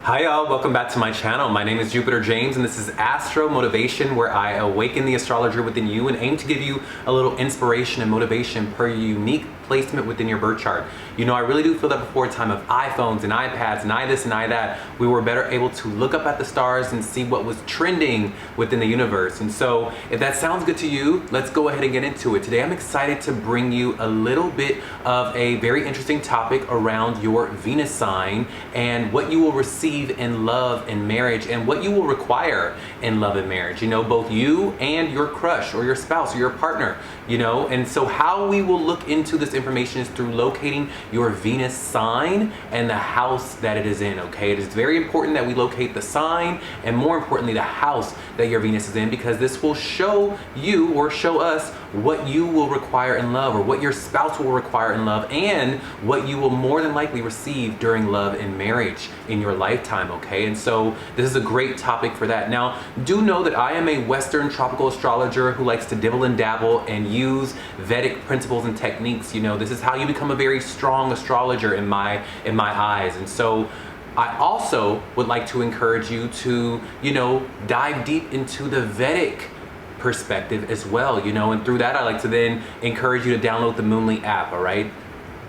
Hi y'all, welcome back to my channel. My name is Jupiter James and this is Astro Motivation, where I awaken the astrologer within you and aim to give you a little inspiration and motivation per unique placement within your birth chart. You know, I really do feel that before a time of iPhones and iPads and this and that, we were better able to look up at the stars and see what was trending within the universe. And so if that sounds good to you, let's go ahead and get into it. Today I'm excited to bring you a little bit of a very interesting topic around your Venus sign and what you will receive in love and marriage and what you will require in love and marriage. You know, both you and your crush or your spouse or your partner, you know. And so how we will look into this information is through locating your Venus sign and the house that it is in, okay? It is very important that we locate the sign and, more importantly, the house that your Venus is in, because this will show you or show us what you will require in love, or what your spouse will require in love, and what you will more than likely receive during love and marriage in your lifetime, okay? And so this is a great topic for that. Now, do know that I am a Western tropical astrologer who likes to dibble and dabble and use Vedic principles and techniques. You know, this is how you become a very strong astrologer in my eyes. And so I also would like to encourage you to, you know, dive deep into the Vedic perspective as well, you know, and through that I like to then encourage you to download the Moonly app, all right?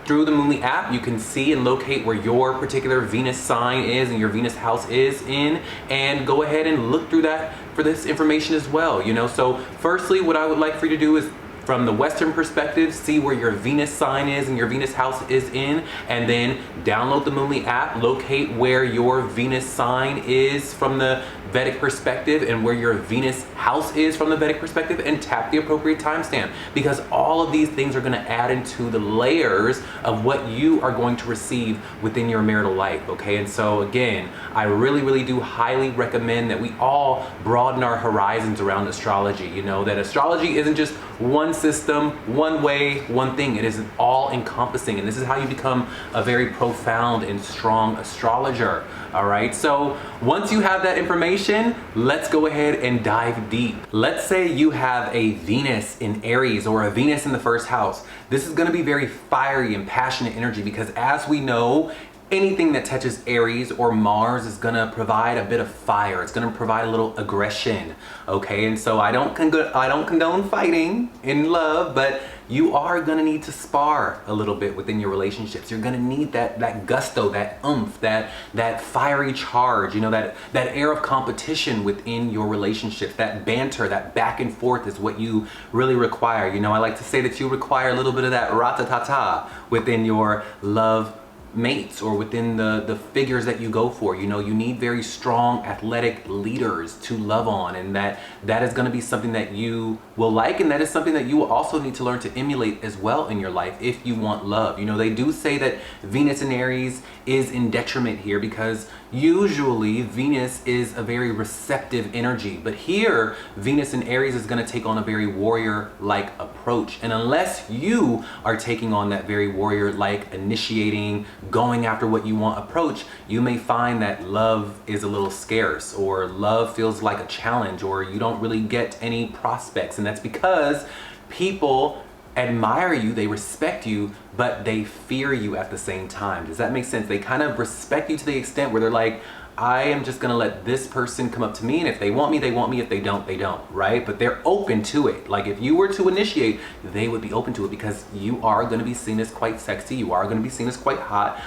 Through the Moonly app, you can see and locate where your particular Venus sign is and your Venus house is in, and go ahead and look through that for this information as well, you know. So firstly, what I would like for you to do is, from the Western perspective, see where your Venus sign is and your Venus house is in, and then download the Moonly app, locate where your Venus sign is from the Vedic perspective and where your Venus house is from the Vedic perspective, and tap the appropriate timestamp, because all of these things are going to add into the layers of what you are going to receive within your marital life, okay? And so again, I really do highly recommend that we all broaden our horizons around astrology. You know, that astrology isn't just one system, one way, one thing. It is all encompassing, and this is how you become a very profound and strong astrologer. All right, so once you have that information, let's go ahead and dive deep. Let's say you have a Venus in Aries or a Venus in the first house. This is going to be very fiery and passionate energy, because as we know, anything that touches Aries or Mars is gonna provide a bit of fire. It's gonna provide a little aggression, okay? And so I don't condone fighting in love, but you are gonna need to spar a little bit within your relationships. You're gonna need that gusto, that oomph, that fiery charge, you know, that air of competition within your relationships. That banter, that back and forth is what you really require. You know, I like to say that you require a little bit of that rat-ta-ta-ta within your love mates or within the figures that you go for. You know, you need very strong athletic leaders to love on, and that is going to be something that you will like, and that is something that you will also need to learn to emulate as well in your life if you want love. You know, they do say that Venus in Aries is in detriment here, because usually Venus is a very receptive energy, but here Venus in Aries is going to take on a very warrior-like approach, and unless you are taking on that very warrior-like, initiating, going after what you want approach, you may find that love is a little scarce, or love feels like a challenge, or you don't really get any prospects. And that's because people admire you, they respect you, but they fear you at the same time. Does that make sense? They kind of respect you to the extent where they're like, I am just gonna let this person come up to me, and if they want me, they want me. If they don't, they don't, right? But they're open to it. Like, if you were to initiate, they would be open to it, because you are gonna be seen as quite sexy, you are gonna be seen as quite hot,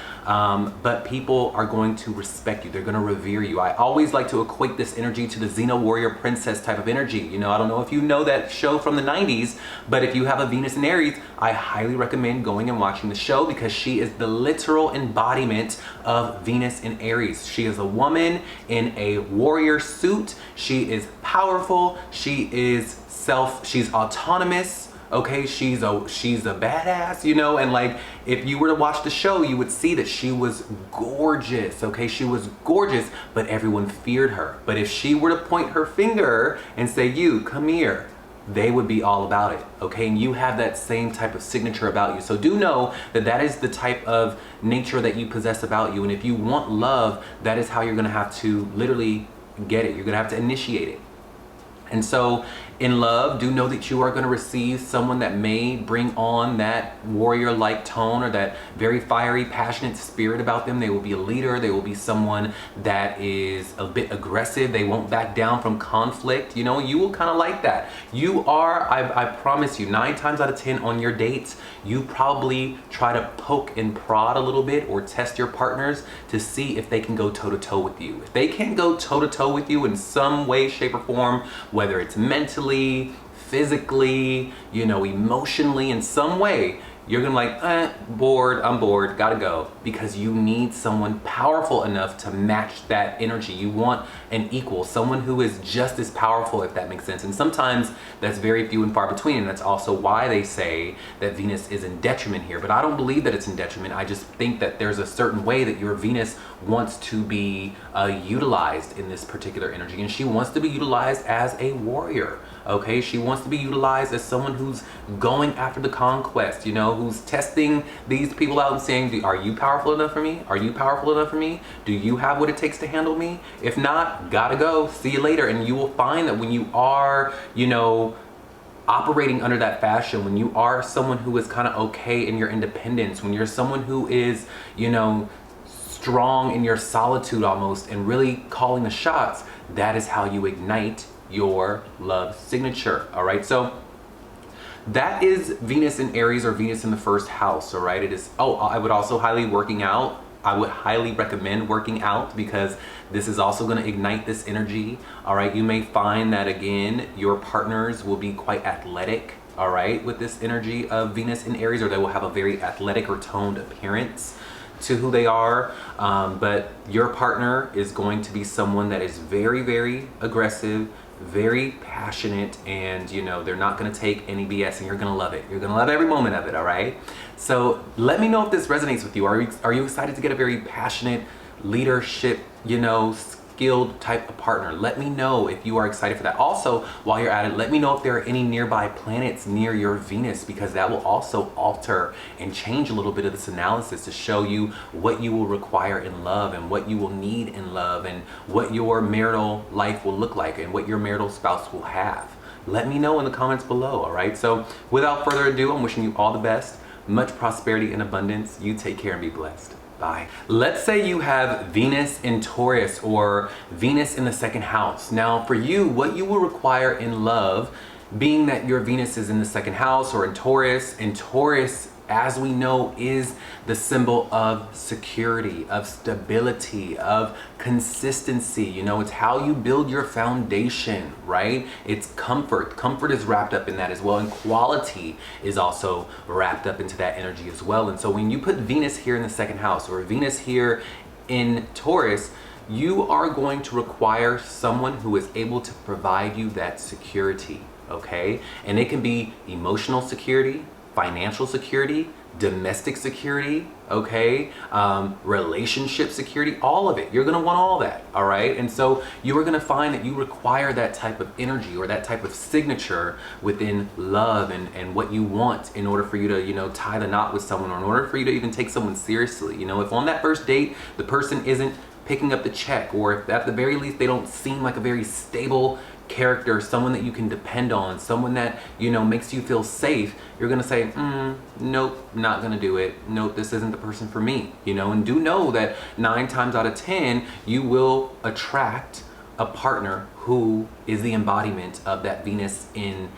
but people are going to respect you. They're gonna revere you. I always like to equate this energy to the Xena warrior princess type of energy. You know, I don't know if you know that show from the 90s, but if you have a Venus in Aries, I highly recommend going and watching the show, because she is the literal embodiment of Venus in Aries. She is a woman in a warrior suit. She is powerful. She's autonomous. Okay, she's a badass, you know. And like, if you were to watch the show, you would see that she was gorgeous. Okay, she was gorgeous, but everyone feared her. But if she were to point her finger and say, "You come here," they would be all about it, okay? And you have that same type of signature about you. So do know that that is the type of nature that you possess about you. And if you want love, that is how you're gonna have to literally get it. You're gonna have to initiate it. And so in love, do know that you are going to receive someone that may bring on that warrior-like tone or that very fiery, passionate spirit about them. They will be a leader. They will be someone that is a bit aggressive. They won't back down from conflict. You know, you will kind of like that. You are, I promise you, 9 times out of 10 on your dates, you probably try to poke and prod a little bit or test your partners to see if they can go toe-to-toe with you. If they can't go toe-to-toe with you in some way, shape, or form, whether it's mentally, physically, you know, emotionally, in some way, you're gonna bored, I'm bored, gotta go. Because you need someone powerful enough to match that energy. You want an equal, someone who is just as powerful, if that makes sense. And sometimes that's very few and far between, and that's also why they say that Venus is in detriment here. But I don't believe that it's in detriment. I just think that there's a certain way that your Venus wants to be utilized in this particular energy. And she wants to be utilized as a warrior. Okay, she wants to be utilized as someone who's going after the conquest, you know, who's testing these people out and saying, are you powerful enough for me? Are you powerful enough for me? Do you have what it takes to handle me? If not, gotta go, see you later. And you will find that when you are, you know, operating under that fashion, when you are someone who is kind of okay in your independence, when you're someone who is, you know, strong in your solitude almost and really calling the shots, that is how you ignite your love signature. All right, so that is Venus in Aries or Venus in the first house. All right, it is. Oh, I would also highly recommend working out, because this is also going to ignite this energy. All right, you may find that again your partners will be quite athletic, all right, with this energy of Venus in Aries, or they will have a very athletic or toned appearance to who they are. But your partner is going to be someone that is very, very aggressive, very passionate, and you know, they're not going to take any BS, and you're going to love it. You're going to love every moment of it. All right, so let me know if this resonates with you. Are you excited to get a very passionate, leadership, you know, skilled type of partner? Let me know if you are excited for that. Also, while you're at it, let me know if there are any nearby planets near your Venus, because that will also alter and change a little bit of this analysis to show you what you will require in love and what you will need in love and what your marital life will look like and what your marital spouse will have. Let me know in the comments below. All right, so without further ado, I'm wishing you all the best, much prosperity and abundance. You take care and be blessed. Bye. Let's say you have Venus in Taurus or Venus in the second house. Now for you, what you will require in love, being that your Venus is in the second house or in Taurus, and Taurus, as we know, is the symbol of security, of stability, of consistency. You know, it's how you build your foundation, right? It's comfort. Comfort is wrapped up in that as well, and quality is also wrapped up into that energy as well. And so when you put Venus here in the second house or Venus here in Taurus, you are going to require someone who is able to provide you that security, okay? And it can be emotional security, financial security, domestic security, okay, relationship security, all of it. You're gonna want all that, all right? And so you are gonna find that you require that type of energy or that type of signature within love and what you want in order for you to, you know, tie the knot with someone, or in order for you to even take someone seriously. You know, if on that first date, the person isn't picking up the check, or if at the very least they don't seem like a very stable character, someone that you can depend on, someone that, you know, makes you feel safe, you're gonna say, nope, not gonna do it. Nope, this isn't the person for me, you know. And do know that 9 times out of 10, you will attract a partner who is the embodiment of that Venus in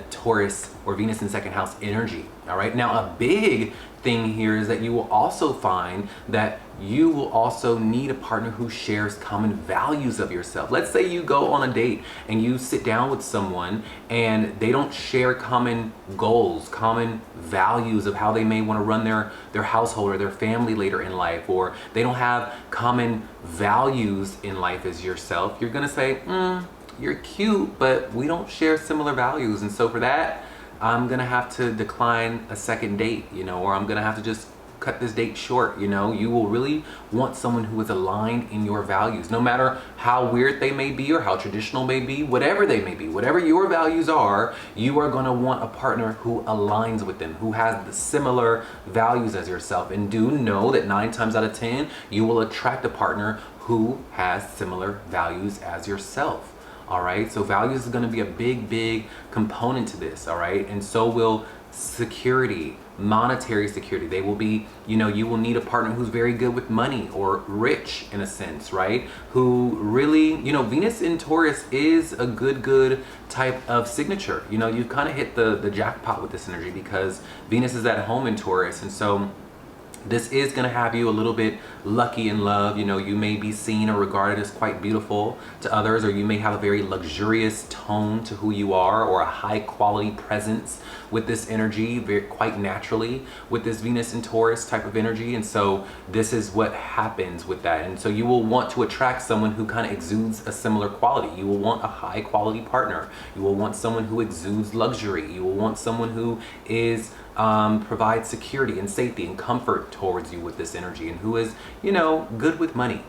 Taurus or Venus in second house energy. All right, now a big thing here is that you will also find that you will also need a partner who shares common values of yourself. Let's say you go on a date and you sit down with someone and they don't share common goals, common values of how they may want to run their household or their family later in life, or they don't have common values in life as yourself. You're gonna say, you're cute, but we don't share similar values, and so for that, I'm gonna have to decline a second date, you know, or I'm gonna have to just cut this date short. You know, you will really want someone who is aligned in your values, no matter how weird they may be or how traditional may be, whatever they may be, whatever your values are, you are gonna want a partner who aligns with them, who has the similar values as yourself. And do know that 9 times out of 10, you will attract a partner who has similar values as yourself. all right? So values is gonna be a big component to this, all right? And so will security, monetary security. They will be, you know, you will need a partner who's very good with money or rich in a sense, right? Who really, you know, Venus in Taurus is a good type of signature. You know, you've kind of hit the jackpot with this energy because Venus is at home in Taurus. And so this is going to have you a little bit lucky in love. You know, you may be seen or regarded as quite beautiful to others, or you may have a very luxurious tone to who you are, or a high quality presence with this energy, quite naturally with this Venus in Taurus type of energy. And so this is what happens with that. And so you will want to attract someone who kind of exudes a similar quality. You will want a high quality partner. You will want someone who exudes luxury. You will want someone who is provides security and safety and comfort towards you with this energy, and who is, you know, good with money.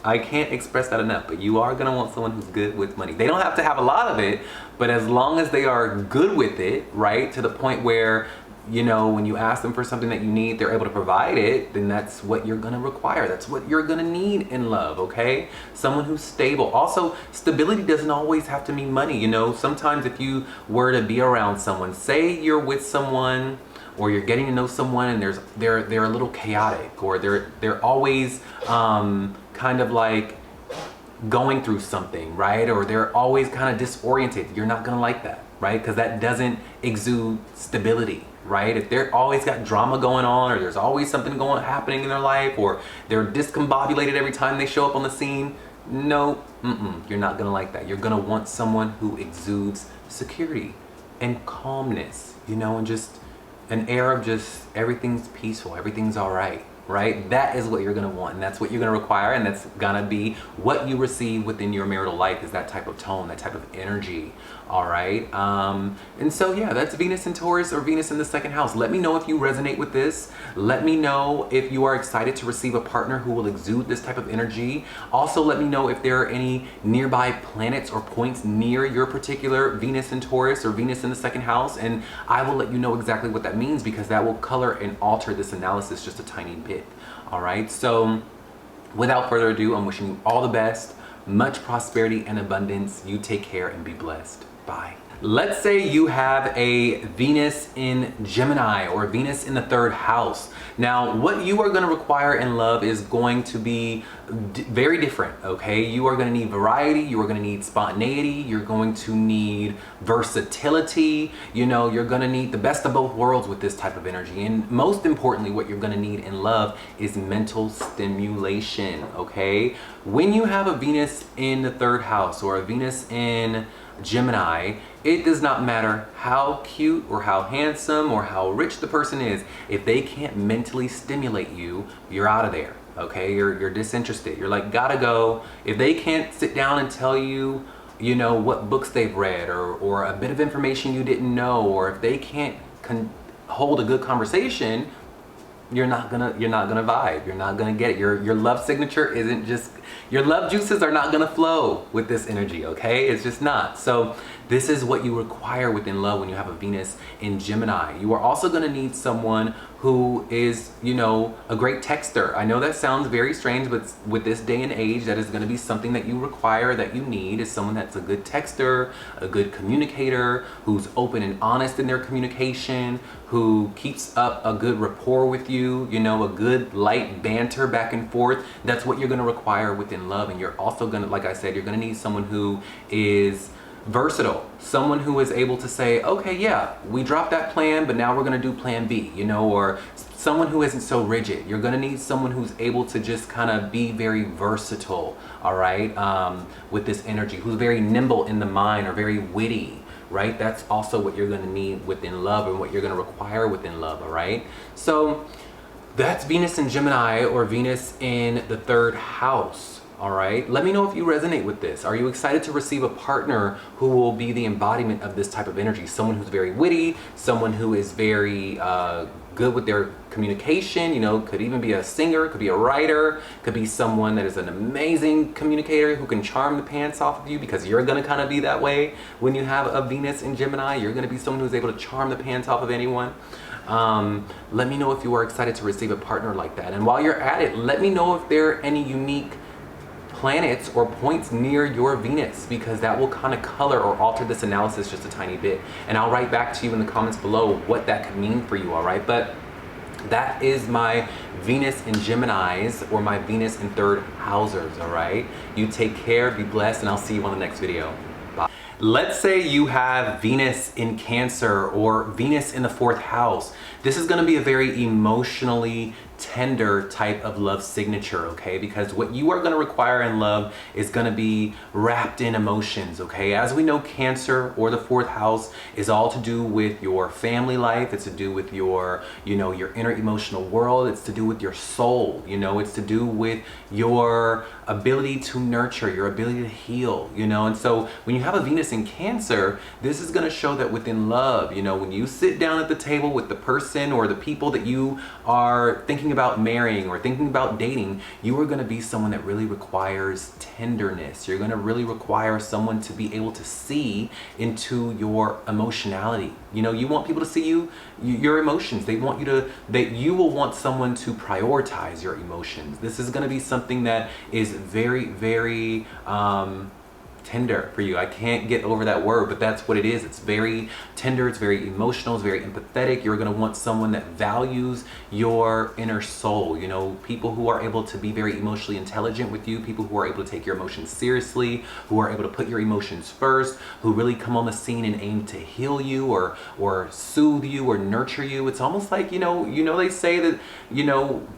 I can't express that enough, but you are gonna want someone who's good with money. They don't have to have a lot of it, but as long as they are good with it, right, to the point where, you know, when you ask them for something that you need, they're able to provide it, then that's what you're gonna require. That's what you're gonna need in love, okay? Someone who's stable. Also, stability doesn't always have to mean money, you know? Sometimes if you were to be around someone, say you're with someone, or you're getting to know someone and they're a little chaotic, or they're always kind of like going through something, right? Or they're always kind of disoriented. You're not gonna like that, right? Because that doesn't exude stability, right? If they're always got drama going on, or there's always something happening in their life, or they're discombobulated every time they show up on the scene, no, you're not gonna like that. You're gonna want someone who exudes security and calmness, you know, and just an air of just everything's peaceful, everything's all right, right? That is what you're gonna want, and that's what you're gonna require, and that's gonna be what you receive within your marital life, is that type of tone, that type of energy, all right? And so yeah, that's Venus in Taurus, or Venus in the second house. Let me know if you resonate with this. Let me know if you are excited to receive a partner who will exude this type of energy. Also, let me know if there are any nearby planets or points near your particular Venus in Taurus or Venus in the second house, and I will let you know exactly what that means, because that will color and alter this analysis just a tiny bit. All right, so without further ado, I'm wishing you all the best, much prosperity and abundance. You take care and be blessed. Bye. Let's say you have a Venus in Gemini, or Venus in the third house. Now, what you are going to require in love is going to be very different, okay? You are going to need variety, you are going to need spontaneity, you're going to need versatility, you know, you're going to need the best of both worlds with this type of energy. And most importantly, what you're going to need in love is mental stimulation, okay? When you have a Venus in the third house, or a Venus in Gemini, it does not matter how cute or how handsome or how rich the person is. If they can't mentally stimulate you, you're out of there, okay? You're disinterested. You're like, gotta go. If they can't sit down and tell you, you know, what books they've read, or a bit of information you didn't know, or if they can't hold a good conversation, you're not gonna vibe. You're not gonna get it. Your love signature isn't just, your love juices are not gonna flow with this energy, okay? It's just not. So this is what you require within love when you have a Venus in Gemini. You are also gonna need someone who is, you know, a great texter. I know that sounds very strange, but with this day and age, that is gonna be something that you require, that you need, is someone that's a good texter, a good communicator, who's open and honest in their communication, who keeps up a good rapport with you, you know, a good light banter back and forth. That's what you're gonna require within love. And you're also gonna, like I said, you're gonna need someone who is versatile, someone who is able to say, okay, yeah, we dropped that plan, but now we're gonna do plan B, you know, or someone who isn't so rigid. You're gonna need someone who's able to just kind of be very versatile, all right, with this energy, who's very nimble in the mind, or very witty, right? That's also what you're gonna need within love, and what you're gonna require within love, all right? So that's Venus in Gemini, or Venus in the third house. All right, let me know if you resonate with this. Are you excited to receive a partner who will be the embodiment of this type of energy? Someone who's very witty, someone who is very good with their communication, you know, could even be a singer, could be a writer, could be someone that is an amazing communicator who can charm the pants off of you, because you're gonna kind of be that way when you have a Venus in Gemini. You're gonna be someone who's able to charm the pants off of anyone. Let me know if you are excited to receive a partner like that. And while you're at it, let me know if there are any unique planets or points near your Venus, because that will kind of color or alter this analysis just a tiny bit. And I'll write back to you in the comments below what that could mean for you, all right? But that is my Venus in Geminis, or my Venus in third housers, all right? You take care, be blessed, and I'll see you on the next video. Bye. Let's say you have Venus in Cancer or Venus in the fourth house. This is gonna be a very emotionally tender type of love signature, okay? Because what you are gonna require in love is gonna be wrapped in emotions, okay? As we know, Cancer or the fourth house is all to do with your family life. It's to do with your, your inner emotional world. It's to do with your soul, it's to do with your ability to nurture, your ability to heal, And so when you have a Venus in Cancer, this is gonna show that within love, when you sit down at the table with the person or the people that you are thinking about marrying or thinking about dating, you are going to be someone that really requires tenderness. You're going to really require someone to be able to see into your emotionality. You want people to see your emotions. They want you will want someone to prioritize your emotions. This is going to be something that is very, very tender for you. I can't get over that word, but that's what it is. It's very tender, it's very emotional, it's very empathetic. You're going to want someone that values your inner soul, people who are able to be very emotionally intelligent with you, people who are able to take your emotions seriously, who are able to put your emotions first, who really come on the scene and aim to heal you or soothe you or nurture you. It's almost like, they say that,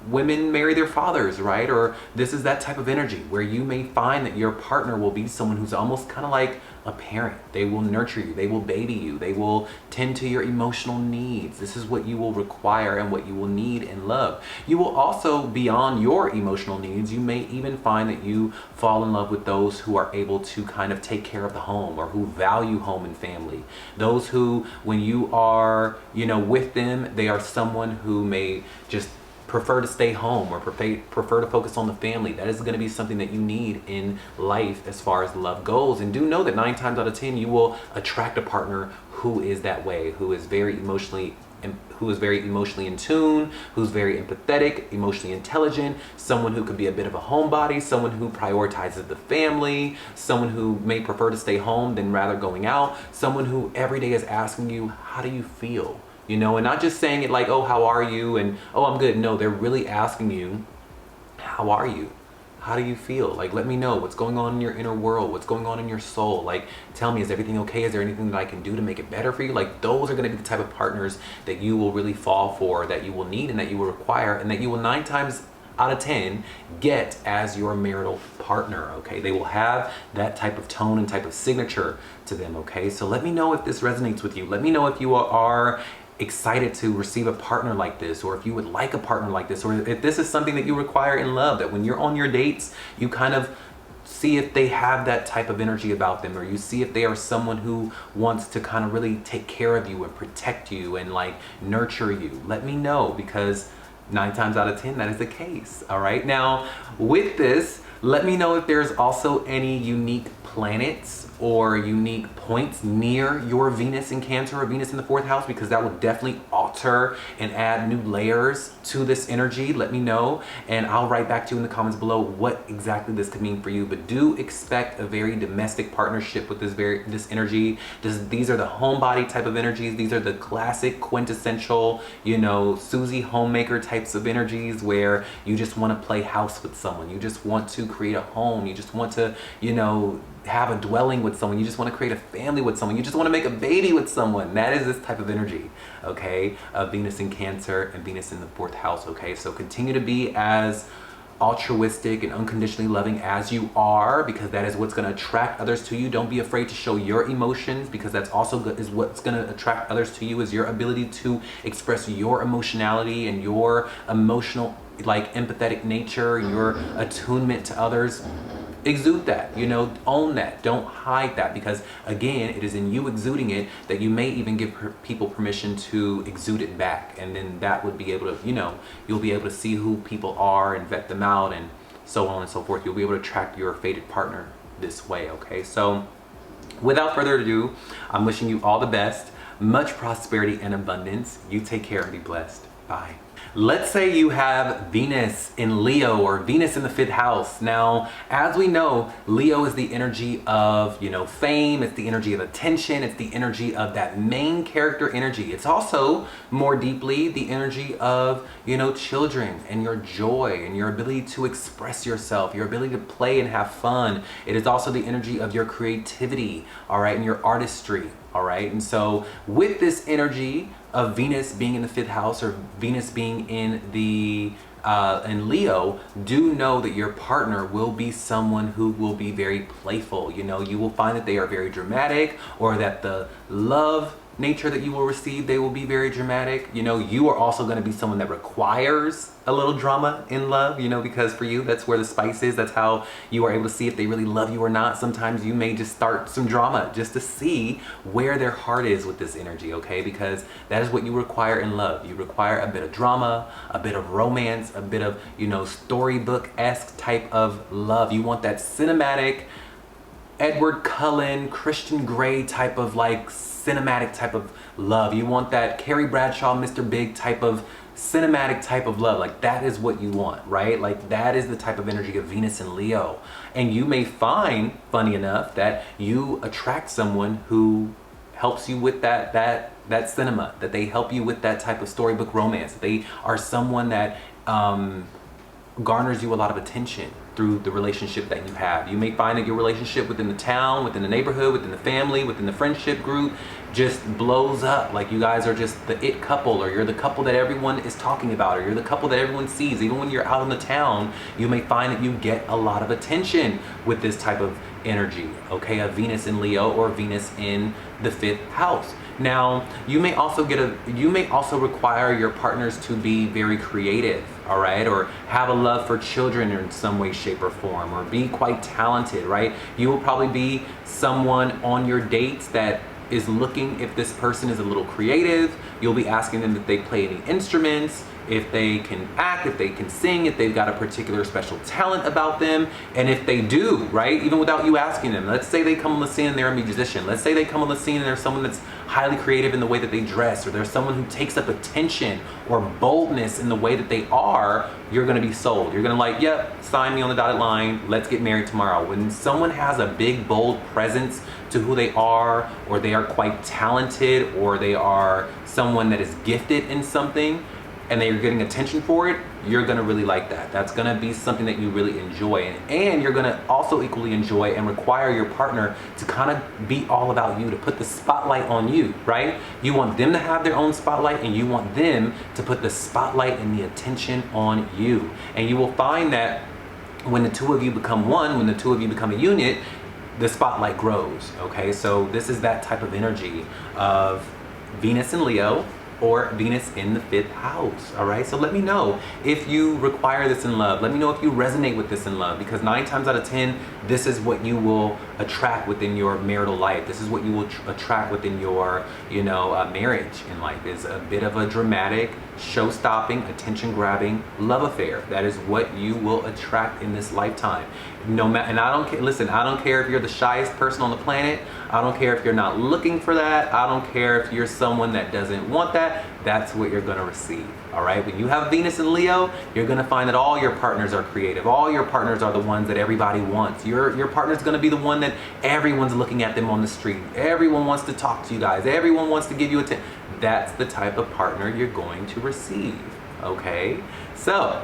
women marry their fathers, right? Or this is that type of energy where you may find that your partner will be someone who's almost kind of like a parent. They will nurture you, they will baby you, they will tend to your emotional needs. This is what you will require and what you will need in love. You will also, beyond your emotional needs, you may even find that you fall in love with those who are able to kind of take care of the home, or who value home and family. Those who, when you are, with them, they are someone who may just prefer to stay home or prefer to focus on the family. That is going to be something that you need in life as far as love goes. And do know that 9 times out of 10 you will attract a partner who is that way, who is very emotionally in tune, who's very empathetic, emotionally intelligent, someone who could be a bit of a homebody, someone who prioritizes the family, someone who may prefer to stay home than rather going out, someone who every day is asking you, how do you feel? And not just saying it like, oh, how are you? And, oh, I'm good. No, they're really asking you, how are you? How do you feel? Like, let me know what's going on in your inner world. What's going on in your soul? Like, tell me, is everything okay? Is there anything that I can do to make it better for you? Like, those are going to be the type of partners that you will really fall for, that you will need and that you will require, and that you will 9 times out of 10 get as your marital partner, okay? They will have that type of tone and type of signature to them, okay? So let me know if this resonates with you. Let me know if you are excited to receive a partner like this, or if you would like a partner like this, or if this is something that you require in love, that when you're on your dates, you kind of see if they have that type of energy about them, or you see if they are someone who wants to kind of really take care of you and protect you and like nurture you. Let me know, because 9 times out of 10 that is the case. All right, now with this, let me know if there's also any unique planets or unique points near your Venus in Cancer or Venus in the fourth house, because that will definitely alter and add new layers to this energy. Let me know, and I'll write back to you in the comments below what exactly this could mean for you. But do expect a very domestic partnership with this energy. These are the homebody type of energies. These are the classic quintessential, Susie homemaker types of energies, where you just want to play house with someone. You just want to create a home. You just want to, have a dwelling with someone. You just want to create a family with someone. You just want to make a baby with someone. That is this type of energy, okay? Venus in Cancer and Venus in the fourth house, okay? So continue to be as altruistic and unconditionally loving as you are, because that is what's going to attract others to you. Don't be afraid to show your emotions, because that's also good, is what's going to attract others to you, is your ability to express your emotionality and your emotional, like, empathetic nature, your attunement to others. Exude that, own that. Don't hide that, because again, it is in you exuding it that you may even give people permission to exude it back, and then that would be able to, you'll be able to see who people are and vet them out, and so on and so forth. You'll be able to attract your fated partner this way, okay? So without further ado, I'm wishing you all the best, much prosperity and abundance. You take care and be blessed. Bye. Let's say you have Venus in Leo or Venus in the 5th house. Now, as we know, Leo is the energy of, fame. It's the energy of attention. It's the energy of that main character energy. It's also more deeply the energy of, children and your joy and your ability to express yourself, your ability to play and have fun. It is also the energy of your creativity, all right, and your artistry, all right? And so with this energy of Venus being in the 5th house or Venus being in Leo, do know that your partner will be someone who will be very playful. You will find that they are very dramatic, or that the love nature that you will receive, they will be very dramatic. You are also going to be someone that requires a little drama in love, because for you, that's where the spice is. That's how you are able to see if they really love you or not. Sometimes you may just start some drama just to see where their heart is with this energy, okay? Because that is what you require in love. You require a bit of drama, a bit of romance, a bit of, storybook-esque type of love. You want that cinematic, Edward Cullen, Christian Grey type of cinematic type of love. You want that Carrie Bradshaw, Mr. Big type of cinematic type of love. That is what you want, right? That is the type of energy of Venus and Leo. And you may find, funny enough, that you attract someone who helps you with that cinema, that they help you with that type of storybook romance. They are someone that garners you a lot of attention through the relationship that you have. You may find that your relationship within the town, within the neighborhood, within the family, within the friendship group just blows up. You guys are just the it couple, or you're the couple that everyone is talking about, or you're the couple that everyone sees. Even when you're out in the town, you may find that you get a lot of attention with this type of energy, okay? A Venus in Leo or Venus in the 5th house. Now, you may also require your partners to be very creative, all right? Or have a love for children in some way, shape, or form, or be quite talented, right? You will probably be someone on your dates that is looking, if this person is a little creative, you'll be asking them if they play any instruments, if they can act, if they can sing, if they've got a particular special talent about them. And if they do, right, even without you asking them, let's say they come on the scene and they're a musician. Let's say they come on the scene and there's someone that's highly creative in the way that they dress, or there's someone who takes up attention or boldness in the way that they are, you're gonna be sold. You're gonna yep, sign me on the dotted line, let's get married tomorrow. When someone has a big, bold presence to who they are, or they are quite talented, or they are someone that is gifted in something, and they're getting attention for it, you're gonna really like that. That's gonna be something that you really enjoy. And you're gonna also equally enjoy and require your partner to kind of be all about you, to put the spotlight on you, right? You want them to have their own spotlight, and you want them to put the spotlight and the attention on you. And you will find that when the two of you become one, when the two of you become a unit, the spotlight grows, okay? So this is that type of energy of Venus in Leo or Venus in the 5th house, all right? So let me know if you require this in love. Let me know if you resonate with this in love, because 9 times out of 10, this is what you will attract within your marital life. This is what you will attract within your, marriage in life, is a bit of a dramatic, show-stopping, attention-grabbing love affair. That is what you will attract in this lifetime. No matter, and I don't care. Listen, I don't care if you're the shyest person on the planet. I don't care if you're not looking for that. I don't care if you're someone that doesn't want that. That's what you're gonna receive. All right. When you have Venus in Leo, you're gonna find that all your partners are creative. All your partners are the ones that everybody wants. Your partner's gonna be the one that everyone's looking at them on the street. Everyone wants to talk to you guys. Everyone wants to give you attention. That's the type of partner you're going to receive. Okay. So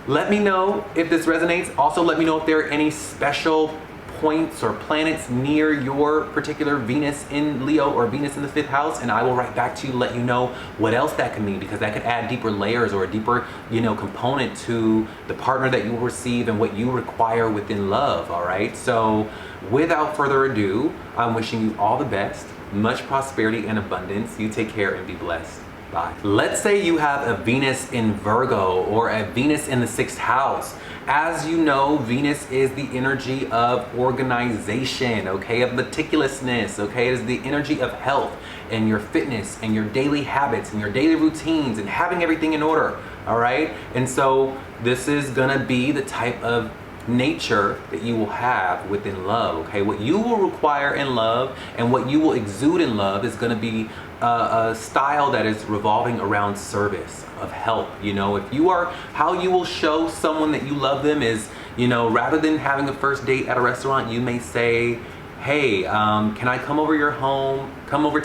let me know if this resonates. Also, let me know if there are any special points or planets near your particular Venus in Leo or Venus in the 5th house, and I will write back to you, let you know what else that can mean, because that could add deeper layers or a deeper, component to the partner that you will receive and what you require within love. All right. So without further ado, I'm wishing you all the best, much prosperity and abundance. You take care and be blessed. Bye. Let's say you have a Venus in Virgo or a Venus in the 6th house. As you know, Venus is the energy of organization, okay, of meticulousness, okay? It is the energy of health and your fitness and your daily habits and your daily routines and having everything in order, all right? And so this is gonna be the type of nature that you will have within love, okay? What you will require in love and what you will exude in love is gonna be a style that is revolving around service, of help. You know, if you are, how you will show someone that you love them is, you know, rather than having a first date at a restaurant, you may say, hey, can I come over to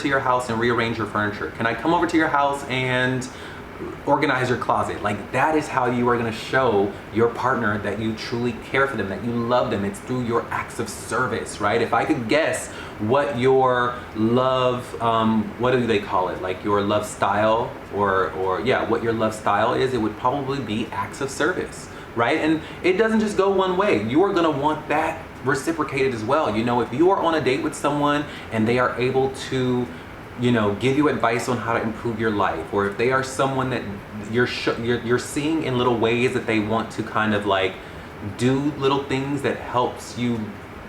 your house and rearrange your furniture? Can I come over to your house and organize your closet? Like, that is how you are going to show your partner that you truly care for them, that you love them. It's through your acts of service, right? If I could guess what your love, what do they call it? Like your love style, or yeah, what your love style is, it would probably be acts of service, right? And it doesn't just go one way. You are going to want that reciprocated as well. You know, if you are on a date with someone and they are able to, you know, give you advice on how to improve your life, or if they are someone that you're seeing in little ways that they want to kind of like do little things that helps you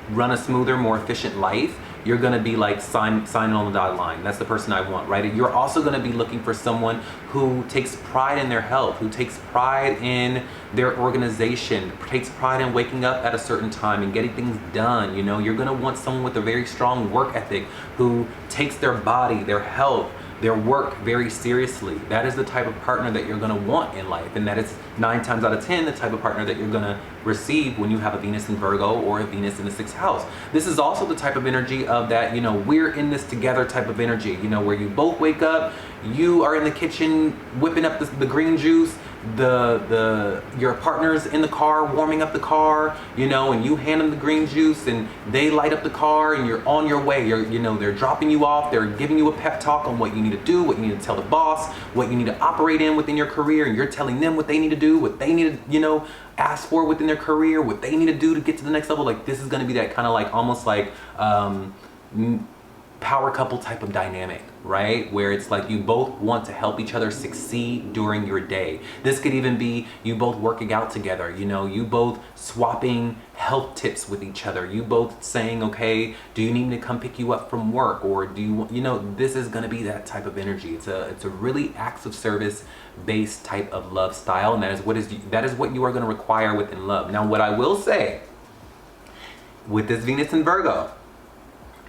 run a smoother, more efficient life, you're gonna be like signing on the dotted line. That's the person I want, right? You're also gonna be looking for someone who takes pride in their health, who takes pride in their organization, takes pride in waking up at a certain time and getting things done. You know, you're gonna want someone with a very strong work ethic, who takes their body, their health, their work very seriously. That is the type of partner that you're gonna want in life, and that is 9 times out of 10 the type of partner that you're gonna receive when you have a Venus in Virgo or a Venus in the 6th house. This is also the type of energy of that, you know, we're in this together type of energy, you know, where you both wake up, you are in the kitchen whipping up the green juice, your partner's in the car warming up the car, you know, and you hand them the green juice and they light up the car and you're on your way. You know, they're dropping you off, they're giving you a pep talk on what you need to do, what you need to tell the boss, what you need to operate in within your career, and you're telling them what they need to do, what they need to, you know, ask for within their career, what they need to do to get to the next level. Like, this is going to be that kind of like almost like power couple type of dynamic, right? Where it's like you both want to help each other succeed during your day. This could even be you both working out together, you know, you both swapping health tips with each other, you both saying, okay, do you need me to come pick you up from work, or do you know, this is going to be that type of energy. It's a really acts of service based type of love style, and that is what you are going to require within love. Now, what I will say with this Venus in Virgo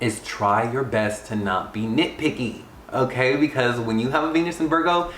is try your best to not be nitpicky, okay? Because when you have a Venus in Virgo,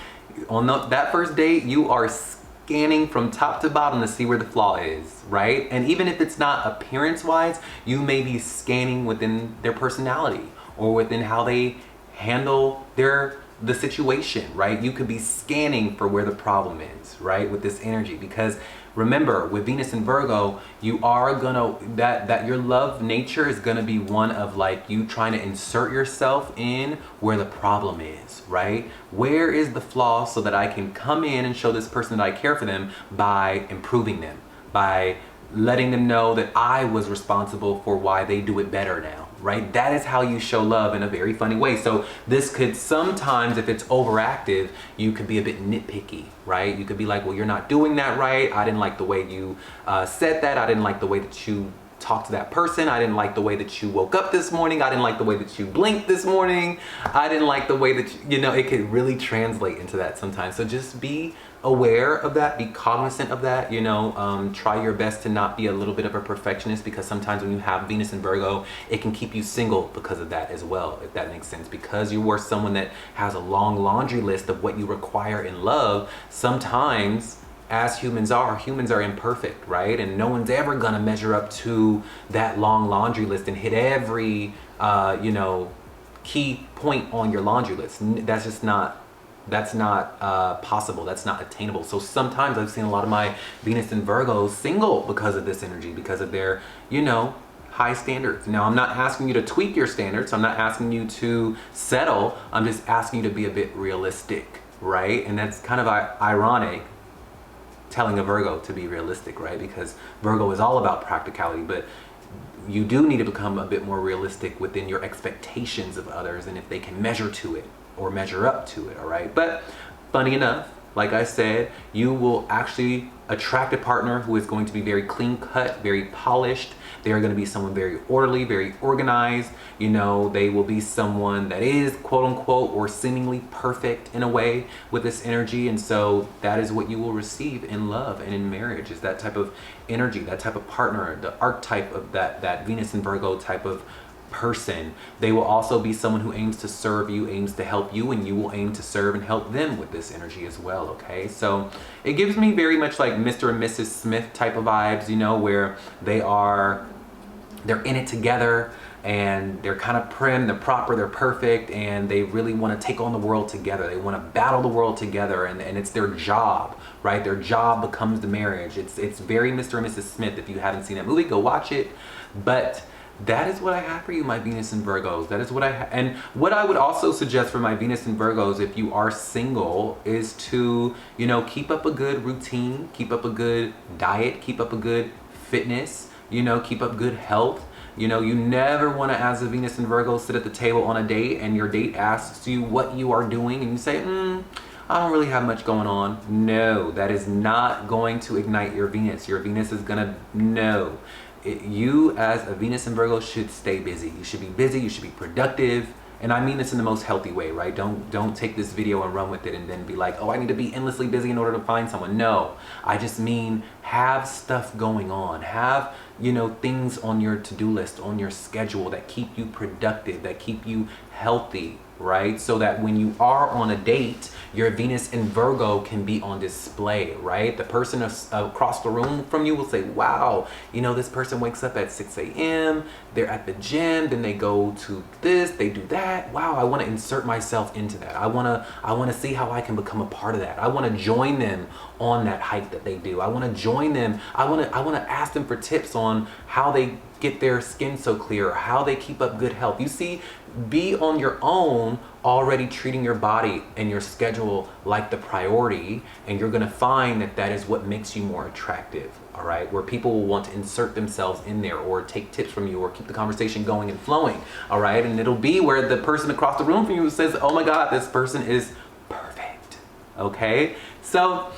on that first date, you are scanning from top to bottom to see where the flaw is, right? And even if it's not appearance-wise, you may be scanning within their personality or within how they handle the situation, right? You could be scanning for where the problem is, right? With this energy, because remember, with Venus in Virgo, you are gonna, that your love nature is gonna be one of like you trying to insert yourself in where the problem is, right? Where is the flaw so that I can come in and show this person that I care for them by improving them, by letting them know that I was responsible for why they do it better now, right? That is how you show love in a very funny way. So this could sometimes, if it's overactive, you could be a bit nitpicky, right? You could be like, well, you're not doing that right. I didn't like the way you said that. I didn't like the way that you talked to that person. I didn't like the way that you woke up this morning. I didn't like the way that you blinked this morning. I didn't like the way that, you know, it could really translate into that sometimes. So just be aware of that, be cognizant of that, you know, try your best to not be a little bit of a perfectionist, because sometimes when you have Venus in Virgo, it can keep you single because of that as well, if that makes sense. Because you are someone that has a long laundry list of what you require in love, sometimes as humans are imperfect, right? And no one's ever gonna measure up to that long laundry list and hit every, you know, key point on your laundry list. That's just not, that's not possible. That's not attainable. So sometimes I've seen a lot of my Venus in Virgo single because of this energy, because of their, you know, high standards. Now, I'm not asking you to tweak your standards. I'm not asking you to settle. I'm just asking you to be a bit realistic, right? And that's kind of ironic, telling a Virgo to be realistic, right? Because Virgo is all about practicality, but you do need to become a bit more realistic within your expectations of others and if they can measure to it or measure up to it, all right? But funny enough, like I said, you will actually attract a partner who is going to be very clean cut, very polished. They are going to be someone very orderly, very organized. You know, they will be someone that is quote unquote or seemingly perfect in a way with this energy. And so that is what you will receive in love and in marriage, is that type of energy, that type of partner, the archetype of that Venus and Virgo type of person. They will also be someone who aims to serve you, aims to help you, and you will aim to serve and help them with this energy as well, okay? So it gives me very much like Mr. and Mrs. Smith type of vibes, you know, where they're in it together, and they're kind of prim, they're proper, they're perfect, and they really want to take on the world together. They want to battle the world together, and it's their job, right? Their job becomes the marriage. It's very Mr. and Mrs. Smith. If you haven't seen that movie, go watch it. But that is what I have for you, my Venus and Virgos. That is what I have. And what I would also suggest for my Venus and Virgos, if you are single, is to, you know, keep up a good routine, keep up a good diet, keep up a good fitness, you know, keep up good health. You know, you never want to, as a Venus and Virgo, sit at the table on a date and your date asks you what you are doing and you say, I don't really have much going on. No, that is not going to ignite your Venus. Your Venus is gonna, no. You as a Venus and Virgo should stay busy. You should be busy, you should be productive. And I mean this in the most healthy way, right? Don't take this video and run with it and then be like, oh, I need to be endlessly busy in order to find someone. No, I just mean have stuff going on. Have, you know, things on your to-do list, on your schedule that keep you productive, that keep you healthy, right? So that when you are on a date, your Venus in Virgo can be on display, right? The person across the room from you will say, wow, you know, this person wakes up at 6 a.m., they're at the gym, then they go to this, they do that. Wow, I want to insert myself into that. I want to see how I can become a part of that. I want to join them on that hike that they do. I want to join them. I want to ask them for tips on how they get their skin so clear, how they keep up good health. You see, be on your own already treating your body and your schedule like the priority, and you're gonna find that that is what makes you more attractive, all right? Where people will want to insert themselves in there or take tips from you or keep the conversation going and flowing, all right? And it'll be where the person across the room from you says, oh my God, this person is perfect, okay? So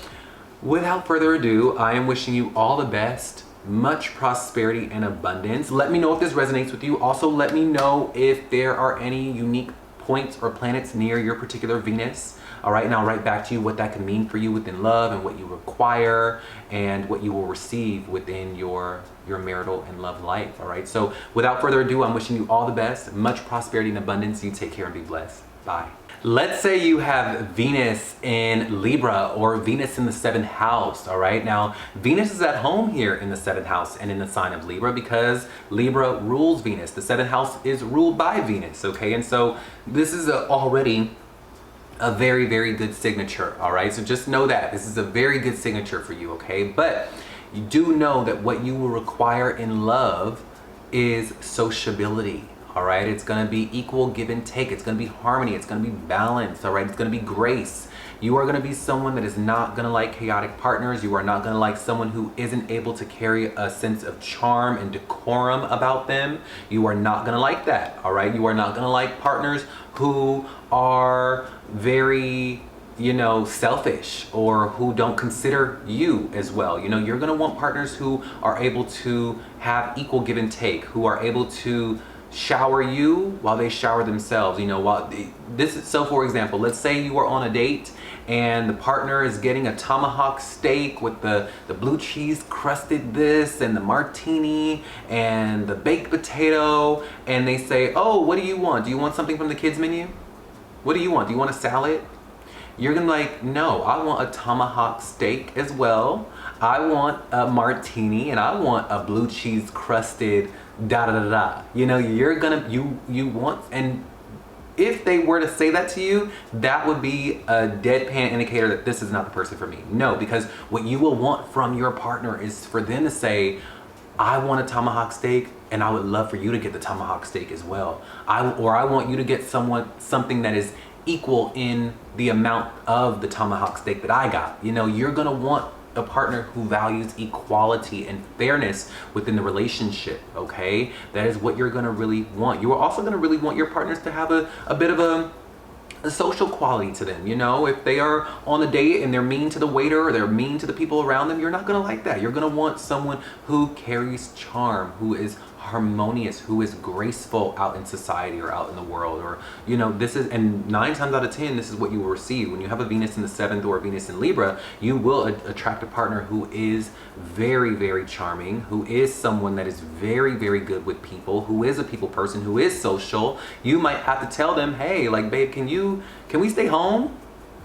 without further ado, I am wishing you all the best, much prosperity and abundance. Let me know if this resonates with you. Also, let me know if there are any unique points or planets near your particular Venus. All right, and I'll write back to you what that can mean for you within love and what you require and what you will receive within your marital and love life. All right, so without further ado, I'm wishing you all the best, much prosperity and abundance. You take care and be blessed. Bye. Let's say you have Venus in Libra or Venus in the 7th house, all right? Now, Venus is at home here in the 7th house and in the sign of Libra because Libra rules Venus. The 7th house is ruled by Venus, okay? And so this is already a very, very good signature, all right? So just know that. This is a very good signature for you, okay? But you do know that what you will require in love is sociability. All right, it's gonna be equal give and take. It's gonna be harmony. It's gonna be balance. All right, it's gonna be grace. You are gonna be someone that is not gonna like chaotic partners. You are not gonna like someone who isn't able to carry a sense of charm and decorum about them. You are not gonna like that. All right, you are not gonna like partners who are very, you know, selfish or who don't consider you as well. You know, you're gonna want partners who are able to have equal give and take, who are able to shower you while they shower themselves. You know, so for example, let's say you are on a date and the partner is getting a tomahawk steak with the blue cheese crusted this and the martini and the baked potato, and they say, oh, what do you want? Do you want something from the kids menu? What do you want? Do you want a salad? You're gonna be like, no, I want a tomahawk steak as well. I want a martini and I want a blue cheese crusted da da da da. You know, you're gonna, you want, and if they were to say that to you, that would be a deadpan indicator that this is not the person for me. No, because what you will want from your partner is for them to say, I want a tomahawk steak and I would love for you to get the tomahawk steak as well. Or I want you to get something that is equal in the amount of the tomahawk steak that I got. You know, you're gonna want a partner who values equality and fairness within the relationship, okay? That is what you're gonna really want. You are also gonna really want your partners to have a bit of a social quality to them. You know, if they are on a date and they're mean to the waiter or they're mean to the people around them, you're not gonna like that. You're gonna want someone who carries charm, who is harmonious, who is graceful out in society or out in the world. Or, you know, this is, and 9 times out of 10, this is what you will receive. When you have a Venus in the 7th or a Venus in Libra, you will attract a partner who is very, very charming, who is someone that is very, very good with people, who is a people person, who is social. You might have to tell them, hey, like, babe, can we stay home?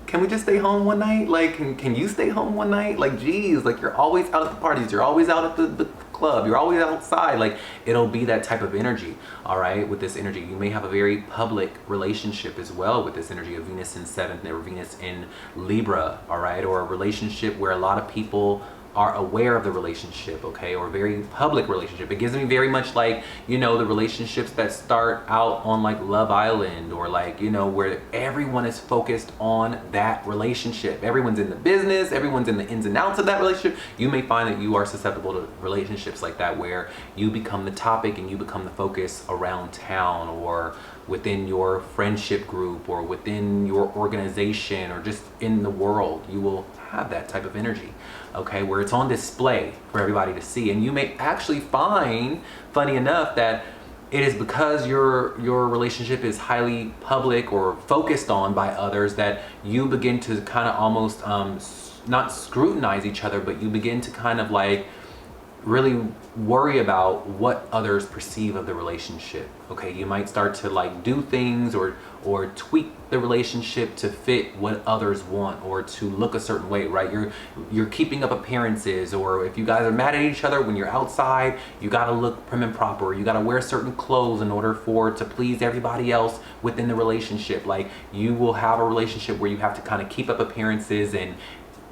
Can we just stay home one night? Like, can you stay home one night? Like, geez, like, you're always out at the parties. You're always out at the club. You're always outside. Like, it'll be that type of energy, all right, with this energy. You may have a very public relationship as well with this energy of Venus in 7th or Venus in Libra, all right, or a relationship where a lot of people are aware of the relationship, okay, or very public relationship. It gives me very much like, you know, the relationships that start out on like Love Island, or like, you know, where everyone is focused on that relationship. Everyone's in the business, everyone's in the ins and outs of that relationship. You may find that you are susceptible to relationships like that, where you become the topic and you become the focus around town, or within your friendship group, or within your organization, or just in the world. You will have that type of energy, okay, where it's on display for everybody to see. And you may actually find, funny enough, that it is because your relationship is highly public or focused on by others that you begin to kind of almost not scrutinize each other, but you begin to kind of like really worry about what others perceive of the relationship. Okay, you might start to like do things or tweak the relationship to fit what others want, or to look a certain way, right? You're keeping up appearances, or if you guys are mad at each other when you're outside, you got to look prim and proper. You got to wear certain clothes in order to please everybody else within the relationship. Like, you will have a relationship where you have to kind of keep up appearances and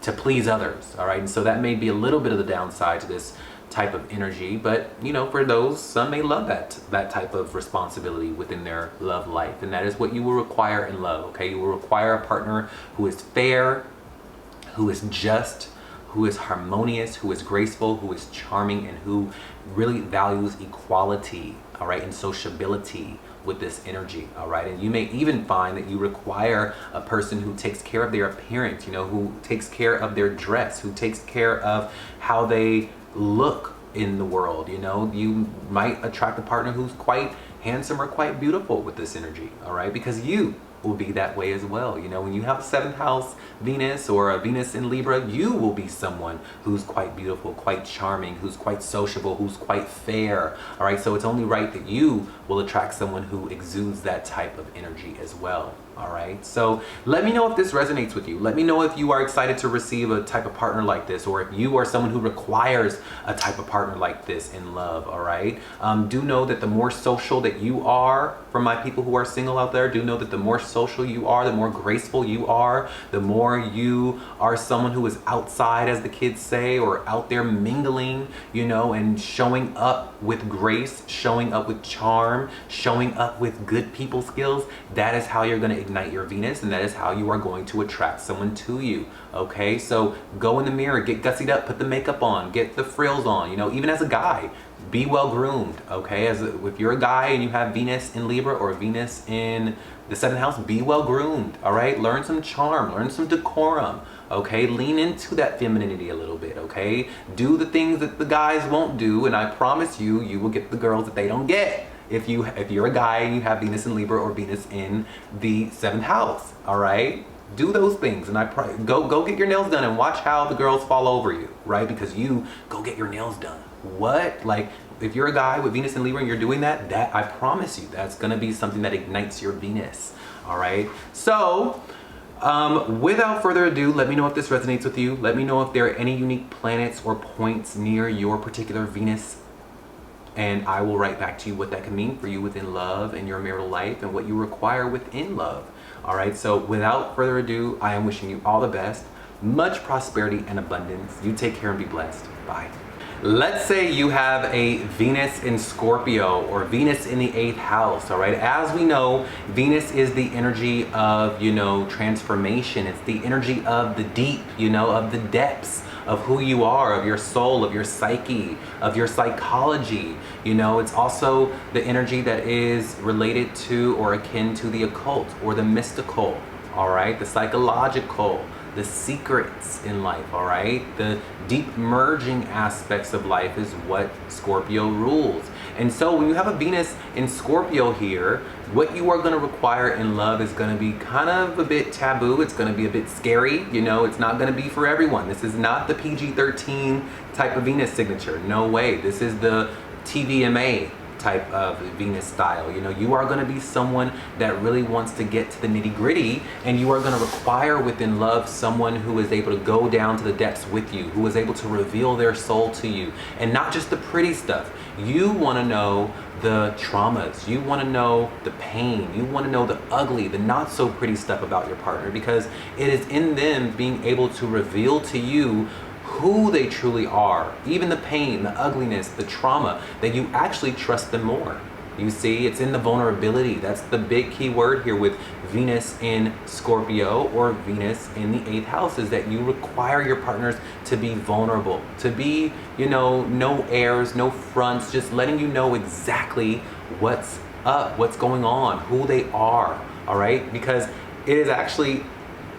to please others, all right? And so that may be a little bit of the downside to this type of energy, but you know, for those, some may love that type of responsibility within their love life, and that is what you will require in love. Okay, you will require a partner who is fair, who is just, who is harmonious, who is graceful, who is charming, and who really values equality, all right, and sociability with this energy, all right? And you may even find that you require a person who takes care of their appearance, you know, who takes care of their dress, who takes care of how they look in the world. You know, you might attract a partner who's quite handsome or quite beautiful with this energy, all right? Because you will be that way as well. You know, when you have a 7th house Venus or a Venus in Libra, you will be someone who's quite beautiful, quite charming, who's quite sociable, who's quite fair, all right? So it's only right that you will attract someone who exudes that type of energy as well. All right, so let me know if this resonates with you. Let me know if you are excited to receive a type of partner like this, or if you are someone who requires a type of partner like this in love, all right? Do know that the more social that you are, for my people who are single out there, do know that the more social you are, the more graceful you are, the more you are someone who is outside, as the kids say, or out there mingling, you know, and showing up with grace, showing up with charm, showing up with good people skills. That is how you're going to ignite your Venus, and that is how you are going to attract someone to you. Okay, so go in the mirror, get gussied up, put the makeup on, get the frills on. You know, even as a guy, be well groomed. Okay, if you're a guy and you have Venus in Libra or Venus in the 7th house, be well groomed. All right, learn some charm, learn some decorum. Okay, lean into that femininity a little bit. Okay, do the things that the guys won't do, and I promise you, you will get the girls that they don't get. If you're a guy and you have Venus in Libra or Venus in the 7th house, all right? Do those things, and go get your nails done and watch how the girls fall over you, right? Because you go get your nails done. What? Like, if you're a guy with Venus in Libra and you're doing that, I promise you, that's gonna be something that ignites your Venus, all right? So, without further ado, let me know if this resonates with you. Let me know if there are any unique planets or points near your particular Venus, and I will write back to you what that can mean for you within love and your marital life, and what you require within love. All right, so without further ado, I am wishing you all the best, much prosperity and abundance. You take care and be blessed. Bye. Let's say you have a Venus in Scorpio or Venus in the 8th house, all right? As we know, Venus is the energy of, you know, transformation. It's the energy of the deep, you know, of the depths, of who you are, of your soul, of your psyche, of your psychology. You know, it's also the energy that is related to or akin to the occult or the mystical, all right? The psychological, the secrets in life, all right? The deep merging aspects of life is what Scorpio rules. And so when you have a Venus in Scorpio here, what you are going to require in love is going to be kind of a bit taboo. It's going to be a bit scary. You know, it's not going to be for everyone. This is not the PG-13 type of Venus signature. No way. This is the TVMA type of Venus style. You know, you are going to be someone that really wants to get to the nitty-gritty, and you are going to require within love someone who is able to go down to the depths with you, who is able to reveal their soul to you, and not just the pretty stuff. You want to know the traumas, you want to know the pain, you want to know the ugly, the not so pretty stuff about your partner, because it is in them being able to reveal to you who they truly are, even the pain, the ugliness, the trauma, that you actually trust them more. You see, it's in the vulnerability. That's the big key word here with Venus in Scorpio or Venus in the 8th house, is that you require your partners to be vulnerable, to be, you know, no airs, no fronts, just letting you know exactly what's up, what's going on, who they are, all right? Because it is actually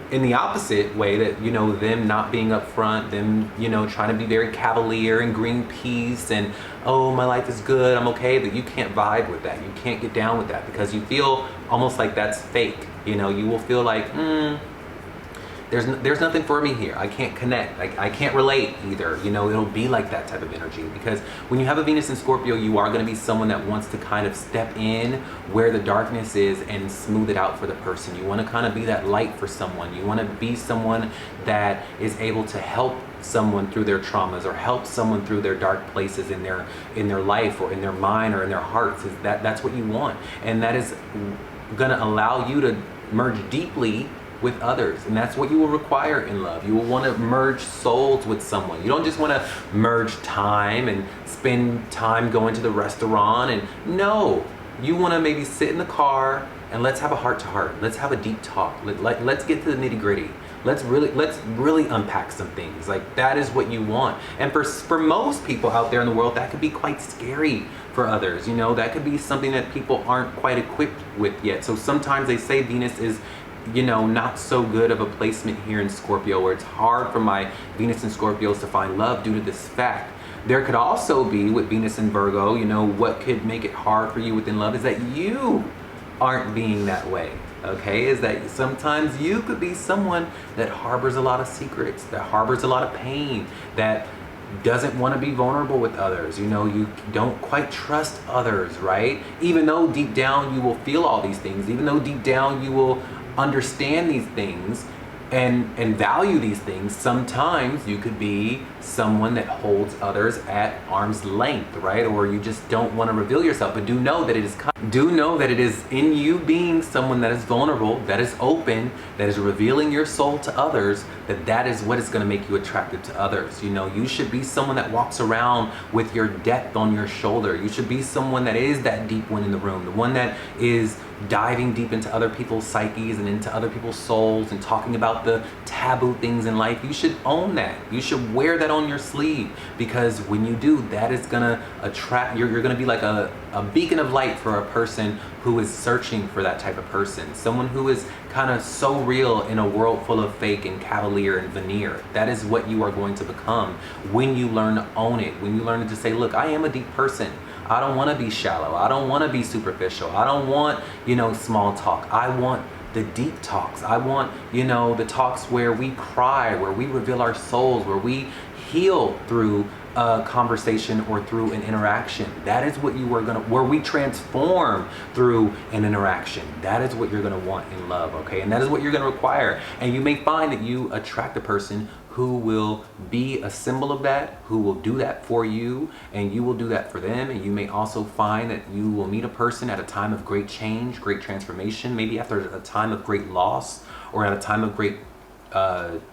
in the opposite way that, you know, them not being upfront, them, you know, trying to be very cavalier and green peace and, oh, my life is good, I'm okay, but you can't vibe with that. You can't get down with that because you feel almost like that's fake. You know, you will feel like, there's nothing for me here. I can't connect. I can't relate either. You know, it'll be like that type of energy, because when you have a Venus in Scorpio, you are going to be someone that wants to kind of step in where the darkness is and smooth it out for the person. You want to kind of be that light for someone. You want to be someone that is able to help someone through their traumas or help someone through their dark places in their life or in their mind or in their hearts. That's what you want. And that is going to allow you to merge deeply with others, and that's what you will require in love. You will want to merge souls with someone. You don't just want to merge time and spend time going to the restaurant, and no, you want to maybe sit in the car and let's have a heart-to-heart. Let's have a deep talk. Let's get to the nitty-gritty. Let's really unpack some things. Like, that is what you want. And for most people out there in the world, that could be quite scary. For others, you know, that could be something that people aren't quite equipped with yet. So sometimes they say Venus is, you know, not so good of a placement here in Scorpio, where it's hard for my Venus and Scorpios to find love due to this fact. There could also be with Venus and Virgo, you know, what could make it hard for you within love is that you aren't being that way, okay? Is that sometimes you could be someone that harbors a lot of secrets, that harbors a lot of pain, that doesn't want to be vulnerable with others. You know, you don't quite trust others, right? Even though deep down you will feel all these things, even though deep down you will understand these things and value these things, sometimes you could be someone that holds others at arm's length, right? Or you just don't want to reveal yourself. But do know that it is in you being someone that is vulnerable, that is open, that is revealing your soul to others, that is what is going to make you attractive to others. You know, you should be someone that walks around with your depth on your shoulder. You should be someone that is that deep one in the room, the one that is diving deep into other people's psyches and into other people's souls and talking about the taboo things in life. You should own that. You should wear that on your sleeve, because when you do, that is gonna attract, you're gonna be like a beacon of light for a person who is searching for that type of person. Someone who is kind of so real in a world full of fake and cavalier and veneer. That is what you are going to become when you learn to own it, when you learn to just say, look, I am a deep person. I don't want to be shallow. I don't want to be superficial. I don't want, you know, small talk. I want the deep talks. I want, you know, the talks where we cry, where we reveal our souls, where we heal through a conversation or through an interaction. That is what you are gonna, where we transform through an interaction. That is what you're gonna want in love, okay? And that is what you're gonna require. And you may find that you attract a person who will be a symbol of that, who will do that for you, and you will do that for them. And you may also find that you will meet a person at a time of great change, great transformation, maybe after a time of great loss, or at a time of great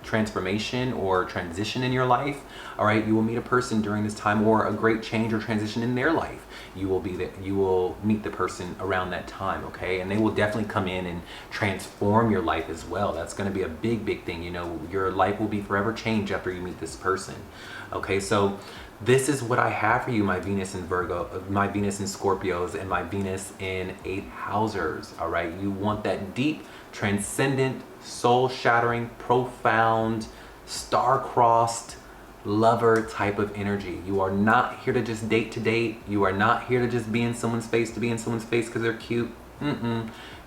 transformation or transition in your life, all right, you will meet a person during this time, or a great change or transition in their life. You will meet the person around that time, okay? And they will definitely come in and transform your life as well. That's going to be a big thing. You know, your life will be forever changed after you meet this person. Okay, so this is what I have for you, my Venus in Virgo, my Venus in Scorpios, and my Venus in 8th housers. All right, you want that deep, transcendent, soul-shattering, profound, star-crossed lover type of energy. You are not here to just date to date. You are not here to just be in someone's face to be in someone's face because they're cute.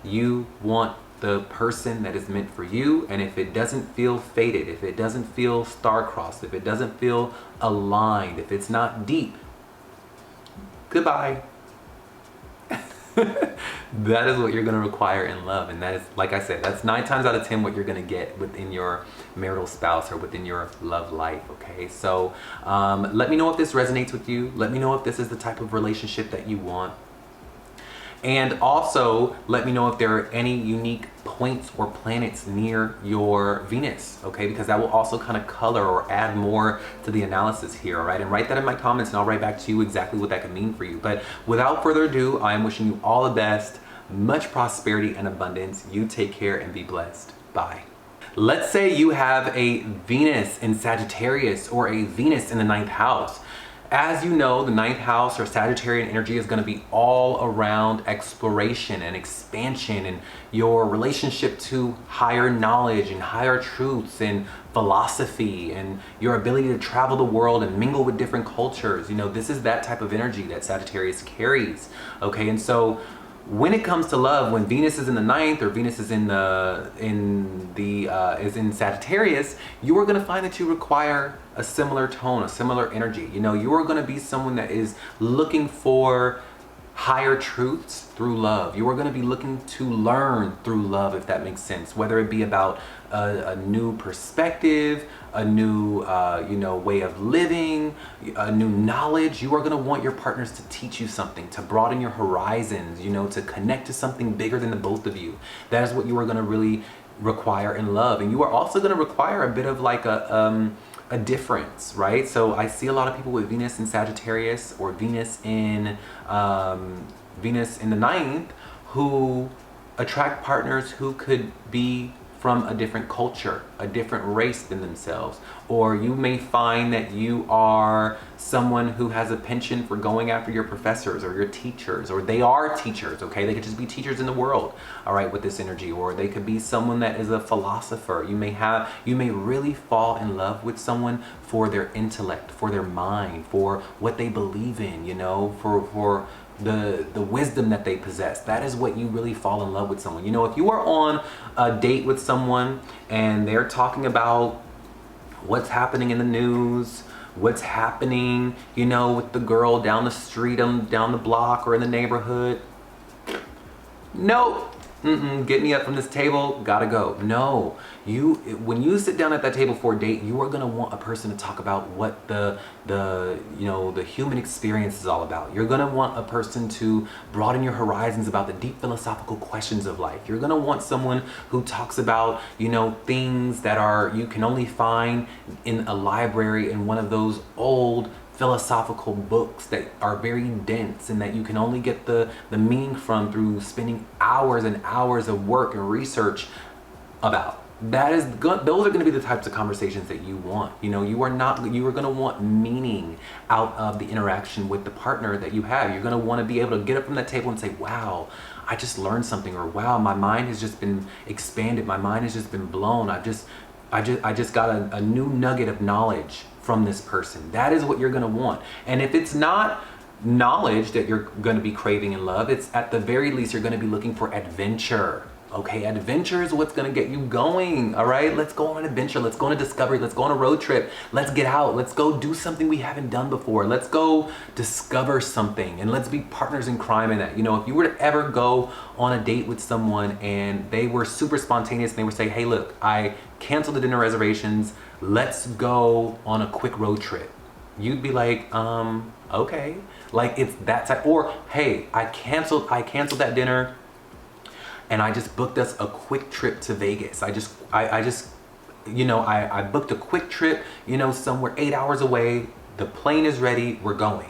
You want the person that is meant for you, and if it doesn't feel fated, if it doesn't feel star-crossed, if it doesn't feel aligned, if it's not deep, goodbye. That is what you're going to require in love, and that is, like I said, that's 9 times out of 10 what you're going to get within your marital spouse or within your love life. Okay, so let me know if this resonates with you. Let me know if this is the type of relationship that you want. And also, let me know if there are any unique points or planets near your Venus, okay? Because that will also kind of color or add more to the analysis here, all right? And write that in my comments, and I'll write back to you exactly what that could mean for you. But without further ado, I am wishing you all the best, much prosperity and abundance. You take care and be blessed. Bye. Let's say you have a Venus in Sagittarius or a Venus in the 9th house. As you know, the 9th house or Sagittarian energy is going to be all around exploration and expansion and your relationship to higher knowledge and higher truths and philosophy and your ability to travel the world and mingle with different cultures. You know, this is that type of energy that Sagittarius carries. Okay, and so when it comes to love, when Venus is in the 9th or Venus is in Sagittarius, you are going to find that you require a similar tone, a similar energy. You know, you are going to be someone that is looking for higher truths through love. You are going to be looking to learn through love, if that makes sense, whether it be about a new perspective, a new way of living, a new knowledge. You are going to want your partners to teach you something, to broaden your horizons, you know, to connect to something bigger than the both of you. That is what you are going to really require in love. And you are also going to require a bit of like a difference, right? So I see a lot of people with Venus in Sagittarius or Venus in the 9th who attract partners who could be from a different culture, a different race than themselves. Or you may find that you are someone who has a penchant for going after your professors or your teachers, or they are teachers, okay? They could just be teachers in the world, all right, with this energy. Or they could be someone that is a philosopher. You may really fall in love with someone for their intellect, for their mind, for what they believe in, you know, for the wisdom that they possess. That is what you really fall in love with someone. You know, if you are on a date with someone and they're talking about what's happening in the news, what's happening, you know, with the girl down the street, down the block, or in the neighborhood, nope. Get me up from this table, gotta go. No, when you sit down at that table for a date, you are gonna want a person to talk about what the human experience is all about. You're gonna want a person to broaden your horizons about the deep philosophical questions of life. You're gonna want someone who talks about, you know, things that you can only find in a library, in one of those old philosophical books that are very dense and that you can only get the meaning from through spending hours and hours of work and research about. Those are going to be the types of conversations that you want. You know, you are going to want meaning out of the interaction with the partner that you have. You're going to want to be able to get up from that table and say, wow, I just learned something, or wow, my mind has just been expanded. My mind has just been blown. I just got a new nugget of knowledge from this person. That is what you're going to want. And if it's not knowledge that you're going to be craving in love, it's at the very least you're going to be looking for adventure. Okay, adventure is what's going to get you going. All right, let's go on an adventure. Let's go on a discovery. Let's go on a road trip. Let's get out. Let's go do something we haven't done before. Let's go discover something, and let's be partners in crime in that. You know, if you were to ever go on a date with someone and they were super spontaneous and they would say, hey, look, I canceled the dinner reservations. Let's go on a quick road trip. You'd be like, okay. Like, it's that type. Or, hey, I canceled that dinner and I just booked us a quick trip to Vegas. I just you know, I booked a quick trip, you know, somewhere 8 hours away. The plane is ready, we're going.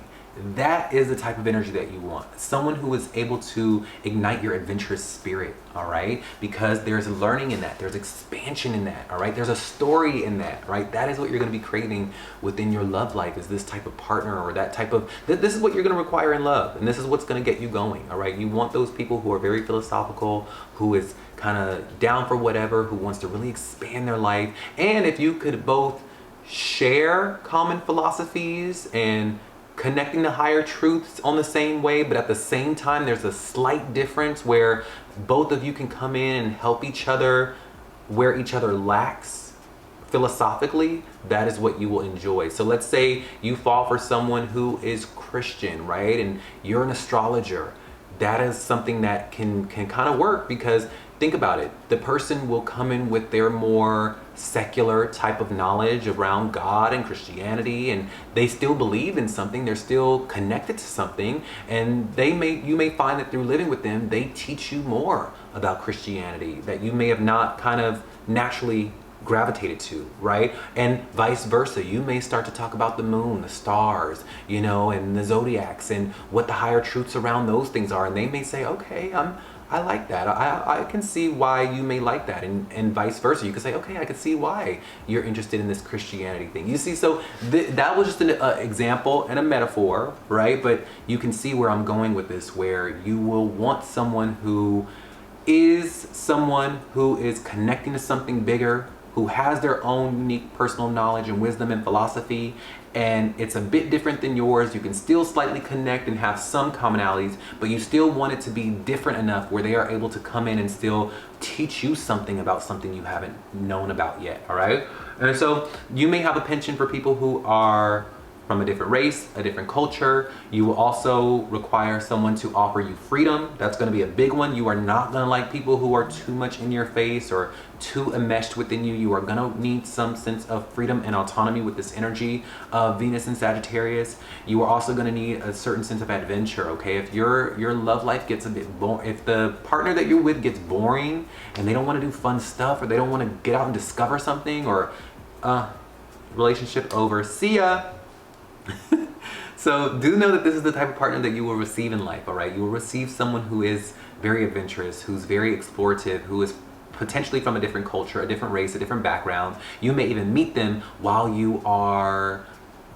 That is the type of energy that you want. Someone who is able to ignite your adventurous spirit, all right? Because there's learning in that, there's expansion in that, all right? There's a story in that, right? That is what you're gonna be craving within your love life, is this type of partner, or that type of, this is what you're gonna require in love. And this is what's gonna get you going, all right? You want those people who are very philosophical, who is kind of down for whatever, who wants to really expand their life. And if you could both share common philosophies and connecting to higher truths on the same way, but at the same time there's a slight difference where both of you can come in and help each other where each other lacks philosophically, that is what you will enjoy. So let's say you fall for someone who is Christian, right? And you're an astrologer. That is something that can kind of work, because think about it. The person will come in with their more secular type of knowledge around God and Christianity, and they still believe in something. They're still connected to something, and you may find that through living with them, they teach you more about Christianity that you may have not kind of naturally gravitated to, right? And vice versa. You may start to talk about the moon, the stars, you know, and the zodiacs, and what the higher truths around those things are, and they may say, okay, I like that. I can see why you may like that, and vice versa. You could say, okay, I can see why you're interested in this Christianity thing. You see, so that was just an example and a metaphor, right? But you can see where I'm going with this, where you will want someone who is connecting to something bigger, who has their own unique personal knowledge and wisdom and philosophy, and it's a bit different than yours. You can still slightly connect and have some commonalities, but you still want it to be different enough where they are able to come in and still teach you something about something you haven't known about yet, all right? And so you may have a penchant for people who are from a different race, a different culture. You will also require someone to offer you freedom. That's going to be a big one. You are not going to like people who are too much in your face or too enmeshed within you. You are going to need some sense of freedom and autonomy with this energy of Venus and Sagittarius. You are also going to need a certain sense of adventure, okay? If your love life gets a bit boring, if the partner that you're with gets boring and they don't want to do fun stuff, or they don't want to get out and discover something, or relationship over, see ya. So do know that this is the type of partner that you will receive in life, all right? You will receive someone who is very adventurous, who's very explorative, who is potentially from a different culture, a different race, a different background. You may even meet them while you are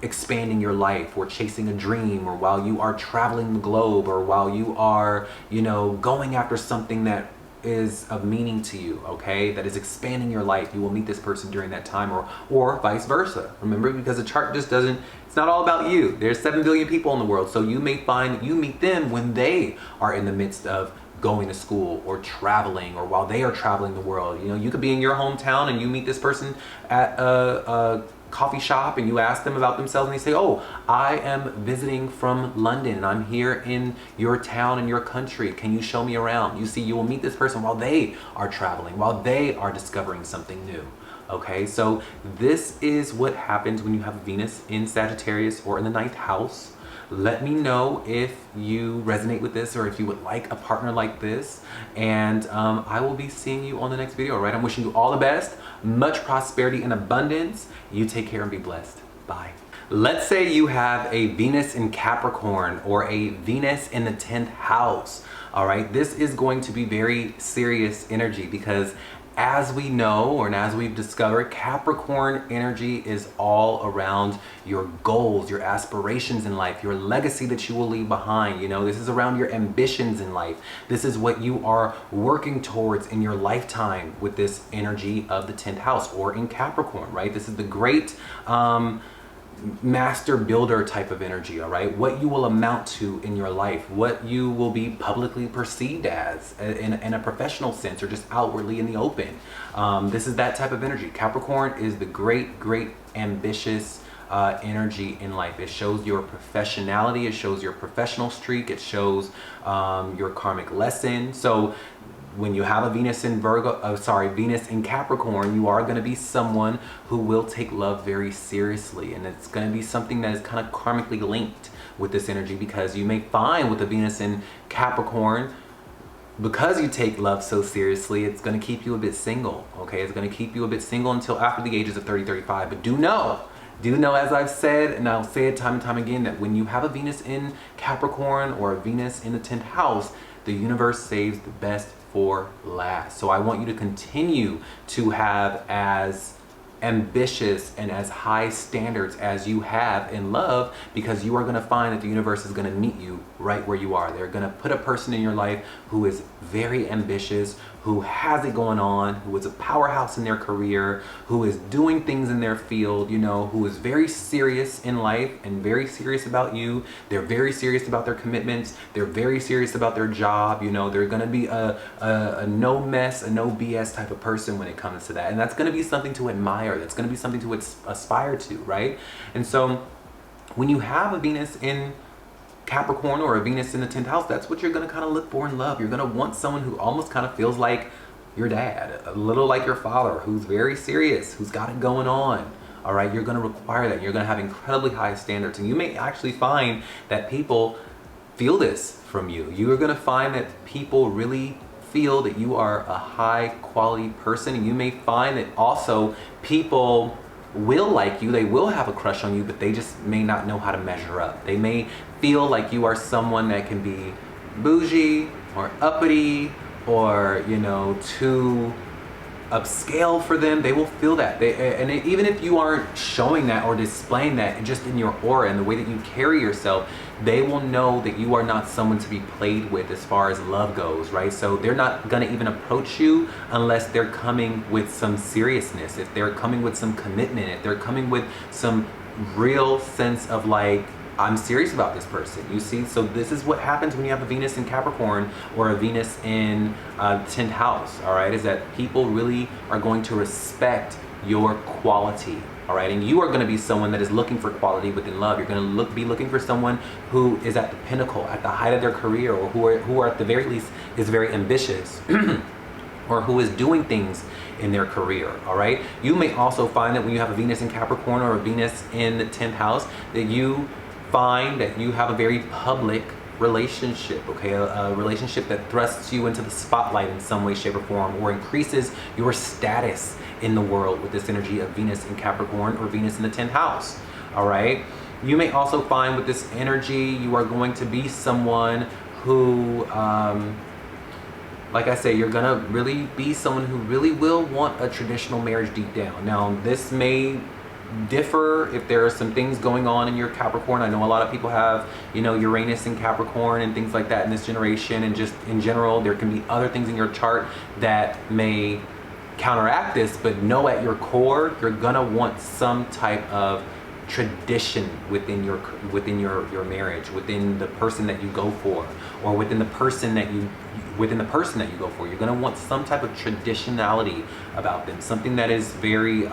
expanding your life, or chasing a dream, or while you are traveling the globe, or while you are, you know, going after something that is of meaning to you, okay, that is expanding your life. You will meet this person during that time, or vice versa. Remember, because the chart just doesn't, it's not all about you. There's 7 billion people in the world, so you may find you meet them when they are in the midst of going to school or traveling, or while they are traveling the world. You know, you could be in your hometown and you meet this person at a coffee shop, and you ask them about themselves, and they say, oh, I am visiting from London and I'm here in your town and your country, can you show me around? You see, you will meet this person while they are traveling, while they are discovering something new. Okay, so this is what happens when you have Venus in Sagittarius or in the 9th house. Let me know if you resonate with this, or if you would like a partner like this, and I will be seeing you on the next video, all right? I'm wishing you all the best, much prosperity and abundance. You take care and be blessed. Bye. Let's say you have a Venus in Capricorn, or a Venus in the 10th house, all right? This is going to be very serious energy, because as we know, or as we've discovered, Capricorn energy is all around your goals, your aspirations in life, your legacy that you will leave behind. You know, this is around your ambitions in life. This is what you are working towards in your lifetime with this energy of the 10th house, or in Capricorn, right? This is the great master builder type of energy, all right? What you will amount to in your life, what you will be publicly perceived as in a professional sense, or just outwardly in the open. This is that type of energy. Capricorn is the great ambitious energy in life. It shows your professionality, it shows your professional streak, it shows your karmic lesson. So when you have a Venus in Venus in Capricorn, you are going to be someone who will take love very seriously, and it's going to be something that is kind of karmically linked with this energy, because you may find with the Venus in Capricorn, because you take love so seriously, it's going to keep you a bit single, okay? It's going to keep you a bit single until after the ages of 30, 35. But do know, as I've said, and I'll say it time and time again, that when you have a Venus in Capricorn or a Venus in the 10th house, the universe saves the best for last. So I want you to continue to have as ambitious and as high standards as you have in love, because you are going to find that the universe is going to meet you right where you are. They're going to put a person in your life who is very ambitious, who has it going on, who is a powerhouse in their career, who is doing things in their field, you know, who is very serious in life and very serious about you. They're very serious about their commitments. They're very serious about their job. You know, they're going to be a no mess, a no BS type of person when it comes to that. And that's going to be something to admire. That's going to be something to aspire to, right? And so when you have a Venus in Capricorn or a Venus in the 10th house, that's what you're going to kind of look for in love. You're going to want someone who almost kind of feels like your dad, a little like your father, who's very serious, who's got it going on. All right, you're going to require that. You're going to have incredibly high standards, and you may actually find that people feel this from you. You are going to find that people really feel that you are a high quality person, and you may find that also people will like you, they will have a crush on you, but they just may not know how to measure up. They may feel like you are someone that can be bougie or uppity or, you know, too upscale for them. They will feel that. Even if you aren't showing that or displaying that just in your aura and the way that you carry yourself, they will know that you are not someone to be played with as far as love goes, right? So they're not gonna even approach you unless they're coming with some seriousness, if they're coming with some commitment, if they're coming with some real sense of like, I'm serious about this person, you see? So this is what happens when you have a Venus in Capricorn or a Venus in 10th house, all right? Is that people really are going to respect your quality, all right? And you are gonna be someone that is looking for quality within love. You're gonna be looking for someone who is at the pinnacle, at the height of their career, or who are at the very least is very ambitious, or who is doing things in their career, all right? You may also find that when you have a Venus in Capricorn or a Venus in the 10th house, that you find that you have a very public relationship, okay? A relationship that thrusts you into the spotlight in some way, shape, or form, or increases your status in the world with this energy of Venus in Capricorn or Venus in the 10th house, all right? You may also find with this energy, you are going to be someone who, like I say, you're gonna really be someone who really will want a traditional marriage deep down. Now, this may differ if there are some things going on in your Capricorn. I know a lot of people have, you know, Uranus in Capricorn and things like that in this generation, and just in general, there can be other things in your chart that may counteract this, but know at your core, you're gonna want some type of tradition within your marriage, within the person that you go for, or within the person that you go for. You're gonna want some type of traditionality about them, something that is very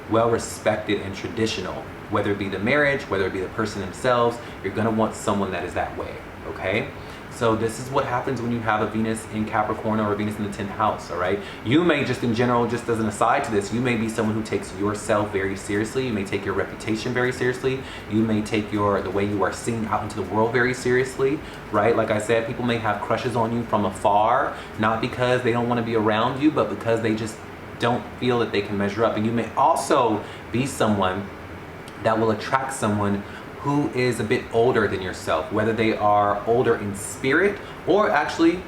well respected and traditional, whether it be the marriage, whether it be the person themselves. You're gonna want someone that is that way, okay? So this is what happens when you have a Venus in Capricorn or a Venus in the 10th house, all right? You may just in general, just as an aside to this, you may be someone who takes yourself very seriously. You may take your reputation very seriously. You may take the way you are seen out into the world very seriously, right? Like I said, people may have crushes on you from afar, not because they don't want to be around you, but because they just don't feel that they can measure up. And you may also be someone that will attract someone who is a bit older than yourself, whether they are older in spirit or actually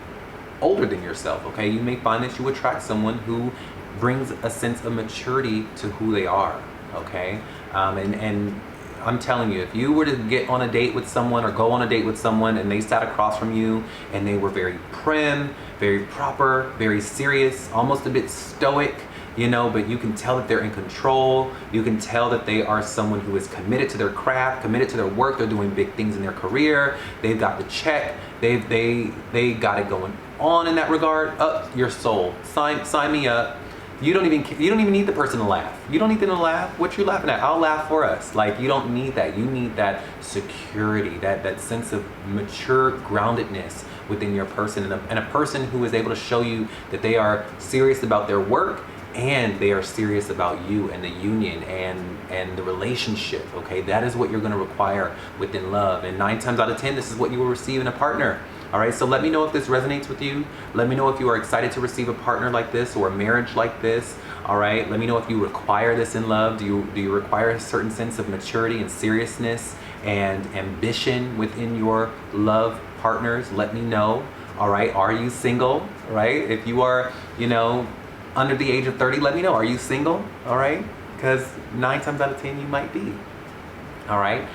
older than yourself, okay? You may find that you attract someone who brings a sense of maturity to who they are, okay? And I'm telling you, if you were to get on a date with someone or go on a date with someone and they sat across from you and they were very prim, very proper, very serious, almost a bit stoic, you know, but you can tell that they're in control. You can tell that they are someone who is committed to their craft, committed to their work. They're doing big things in their career. They've got the check. They got it going on in that regard. Up your soul. Sign me up. You don't even need the person to laugh. You don't need them to laugh. What you laughing at? I'll laugh for us. Like, you don't need that. You need that security, that sense of mature groundedness within your person, and a person who is able to show you that they are serious about their work and they are serious about you and the union and the relationship, okay? That is what you're going to require within love, and 9 times out of 10 this is what you will receive in a partner. All right, so let me know if this resonates with you. Let me know if you are excited to receive a partner like this or a marriage like this. All right, let me know if you require this in love. Do you require a certain sense of maturity and seriousness and ambition within your love partners? Let me know. All right, are you single? Right, if you are, you know, under the age of 30, let me know. Are you single? All right, because 9 times out of 10 you might be. All right,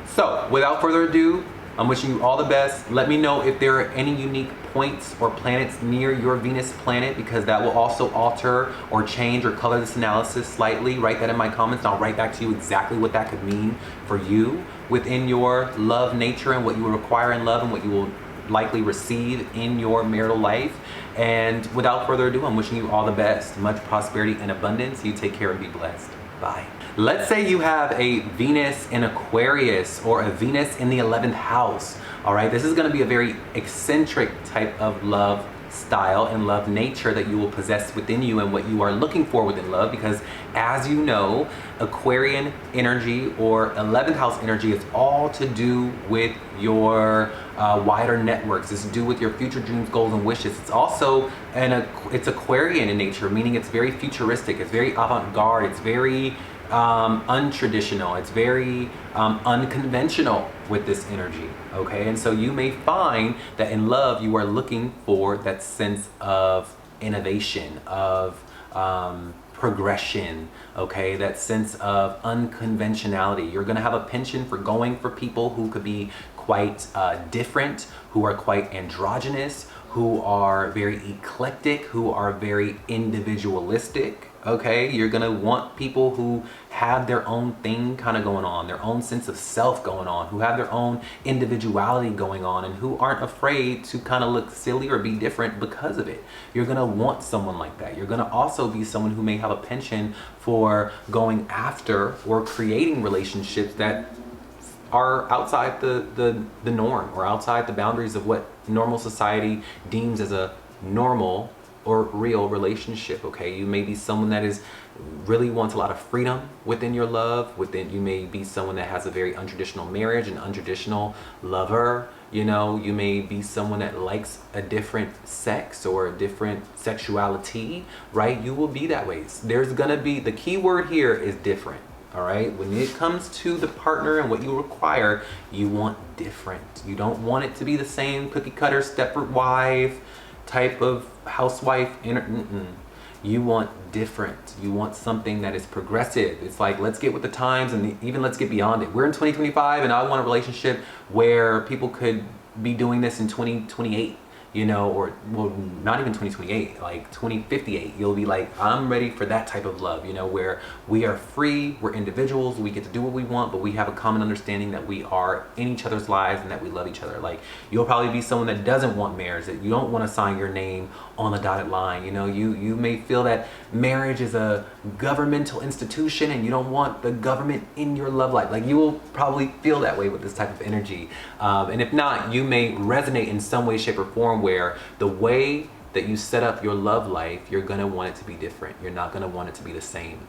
so without further ado, I'm wishing you all the best. Let me know if there are any unique points or planets near your Venus planet, because that will also alter or change or color this analysis slightly. Write that in my comments and I'll write back to you exactly what that could mean for you within your love nature and what you will require in love and what you will likely receive in your marital life. And without further ado, I'm wishing you all the best. Much prosperity and abundance. You take care and be blessed. Bye. Let's say you have a Venus in Aquarius or a Venus in the 11th house. All right, this is going to be a very eccentric type of love style and love nature that you will possess within you and what you are looking for within love, because as you know, Aquarian energy or 11th house energy is all to do with your wider networks. It's to do with your future dreams, goals, and wishes. It's also it's Aquarian in nature, meaning it's very futuristic, it's very avant-garde, it's very untraditional, it's very unconventional with this energy, okay? And so you may find that in love you are looking for that sense of innovation, of progression, okay? That sense of unconventionality. You're gonna have a penchant for going for people who could be quite different, who are quite androgynous, who are very eclectic, who are very individualistic, okay? You're gonna want people who have their own thing kind of going on, their own sense of self going on, who have their own individuality going on, and who aren't afraid to kind of look silly or be different because of it. You're gonna want someone like that. You're gonna also be someone who may have a penchant for going after or creating relationships that are outside the norm or outside the boundaries of what normal society deems as a normal or real relationship, okay? You may be someone that is really wants a lot of freedom within your love. You may be someone that has a very untraditional marriage, an untraditional lover. You know, you may be someone that likes a different sex or a different sexuality, right? You will be that way. There's gonna be, the key word here is different. All right, when it comes to the partner and what you require, you want different. You don't want it to be the same cookie cutter Stepford wife type of housewife. You want different. You want something that is progressive. It's like, let's get with the times and even let's get beyond it. We're in 2025 and I want a relationship where people could be doing this in 2028. You know, or well, not even 2028, like 2058, you'll be like, I'm ready for that type of love, you know, where we are free, we're individuals, we get to do what we want, but we have a common understanding that we are in each other's lives and that we love each other. Like, you'll probably be someone that doesn't want marriage, that you don't want to sign your name on the dotted line. You know, you may feel that marriage is a governmental institution and you don't want the government in your love life. Like, you will probably feel that way with this type of energy. And if not, you may resonate in some way, shape, or form where the way that you set up your love life, you're gonna want it to be different. You're not gonna want it to be the same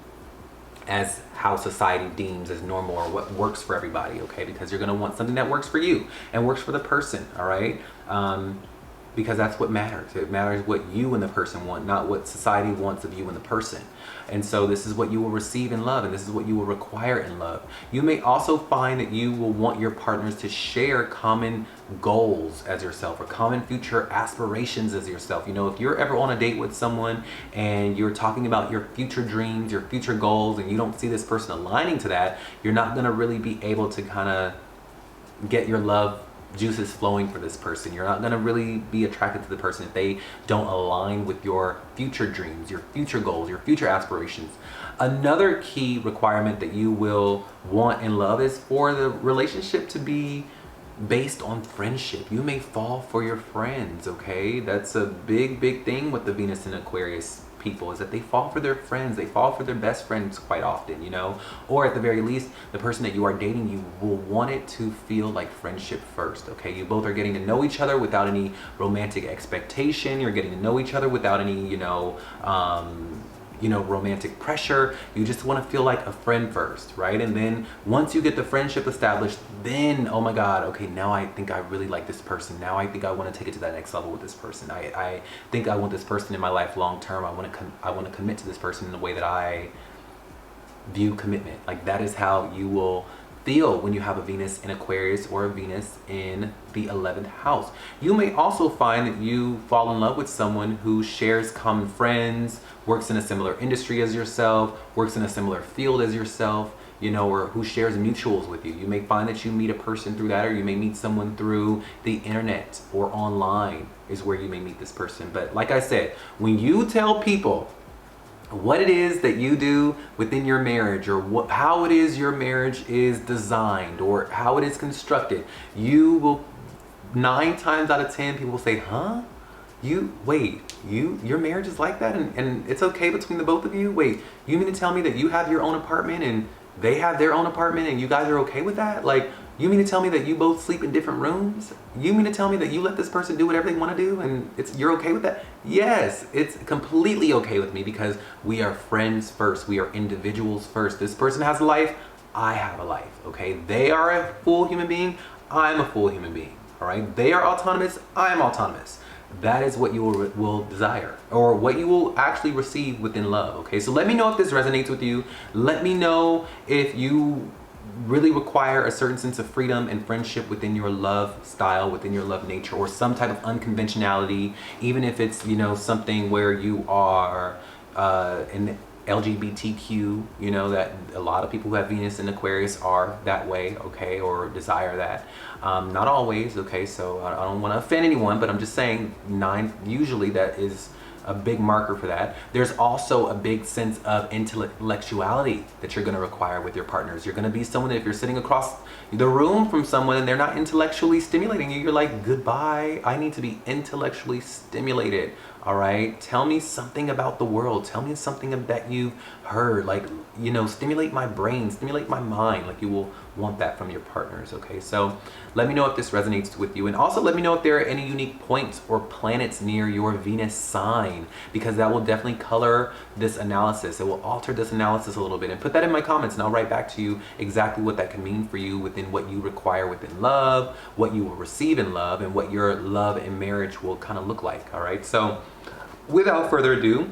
as how society deems as normal or what works for everybody, okay? Because you're gonna want something that works for you and works for the person, all right? Because that's what matters. It matters what you and the person want, not what society wants of you and the person. And so this is what you will receive in love, and this is what you will require in love. You may also find that you will want your partners to share common goals as yourself or common future aspirations as yourself. You know, if you're ever on a date with someone and you're talking about your future dreams, your future goals, and you don't see this person aligning to that, you're not gonna really be able to kind of get your love juices flowing for this person. You're not gonna really be attracted to the person if they don't align with your future dreams, your future goals, your future aspirations. Another key requirement that you will want in love is for the relationship to be based on friendship. You may fall for your friends, okay? That's a big thing with the Venus in Aquarius people is that they fall for their friends, they fall for their best friends quite often, you know, or at the very least, the person that you are dating, you will want it to feel like friendship first, okay? You both are getting to know each other without any romantic expectation. You're getting to know each other without any, romantic pressure. You just want to feel like a friend first, right? And then once you get the friendship established, then, oh my God, okay, now I think I really like this person. Now I think I want to take it to that next level with this person. I think I want this person in my life long term. I want to commit to this person in the way that I view commitment. Like, that is how you will feel when you have a Venus in Aquarius or a Venus in the 11th house. You may also find that you fall in love with someone who shares common friends, works in a similar industry as yourself, works in a similar field as yourself, you know, or who shares mutuals with you. You may find that you meet a person through that, or you may meet someone through the internet or online is where you may meet this person. But like I said, when you tell people what it is that you do within your marriage, or how it is your marriage is designed, or how it is constructed, you will 9 times out of 10 people will say, huh? Your marriage is like that, and it's okay between the both of you? Wait, you mean to tell me that you have your own apartment and they have their own apartment and you guys are okay with that? Like, you mean to tell me that you both sleep in different rooms? You mean to tell me that you let this person do whatever they want to do and you're okay with that? Yes, it's completely okay with me, because we are friends first. We are individuals first. This person has a life, I have a life, okay? They are a full human being, I'm a full human being, all right? They are autonomous, I'm autonomous. That is what you will desire, or what you will actually receive within love, okay? So let me know if this resonates with you. Let me know if you really require a certain sense of freedom and friendship within your love style, within your love nature, or some type of unconventionality, even if it's, you know, something where you are an LGBTQ, you know, that a lot of people who have Venus in Aquarius are that way, okay, or desire that. Not always, okay, so I don't want to offend anyone, but I'm just saying usually that is a big marker for that. There's also a big sense of intellectuality that you're going to require with your partners. You're going to be someone that if you're sitting across the room from someone and they're not intellectually stimulating you, you're like, goodbye, I need to be intellectually stimulated. All right, tell me something about the world. Tell me something that you've heard, like, you know, stimulate my brain, stimulate my mind. Like, you will want that from your partners, okay? So let me know if this resonates with you, and also let me know if there are any unique points or planets near your Venus sign, because that will definitely color this analysis. It will alter this analysis a little bit, and put that in my comments and I'll write back to you exactly what that can mean for you within what you require within love, what you will receive in love, and what your love and marriage will kind of look like. All right, so without further ado,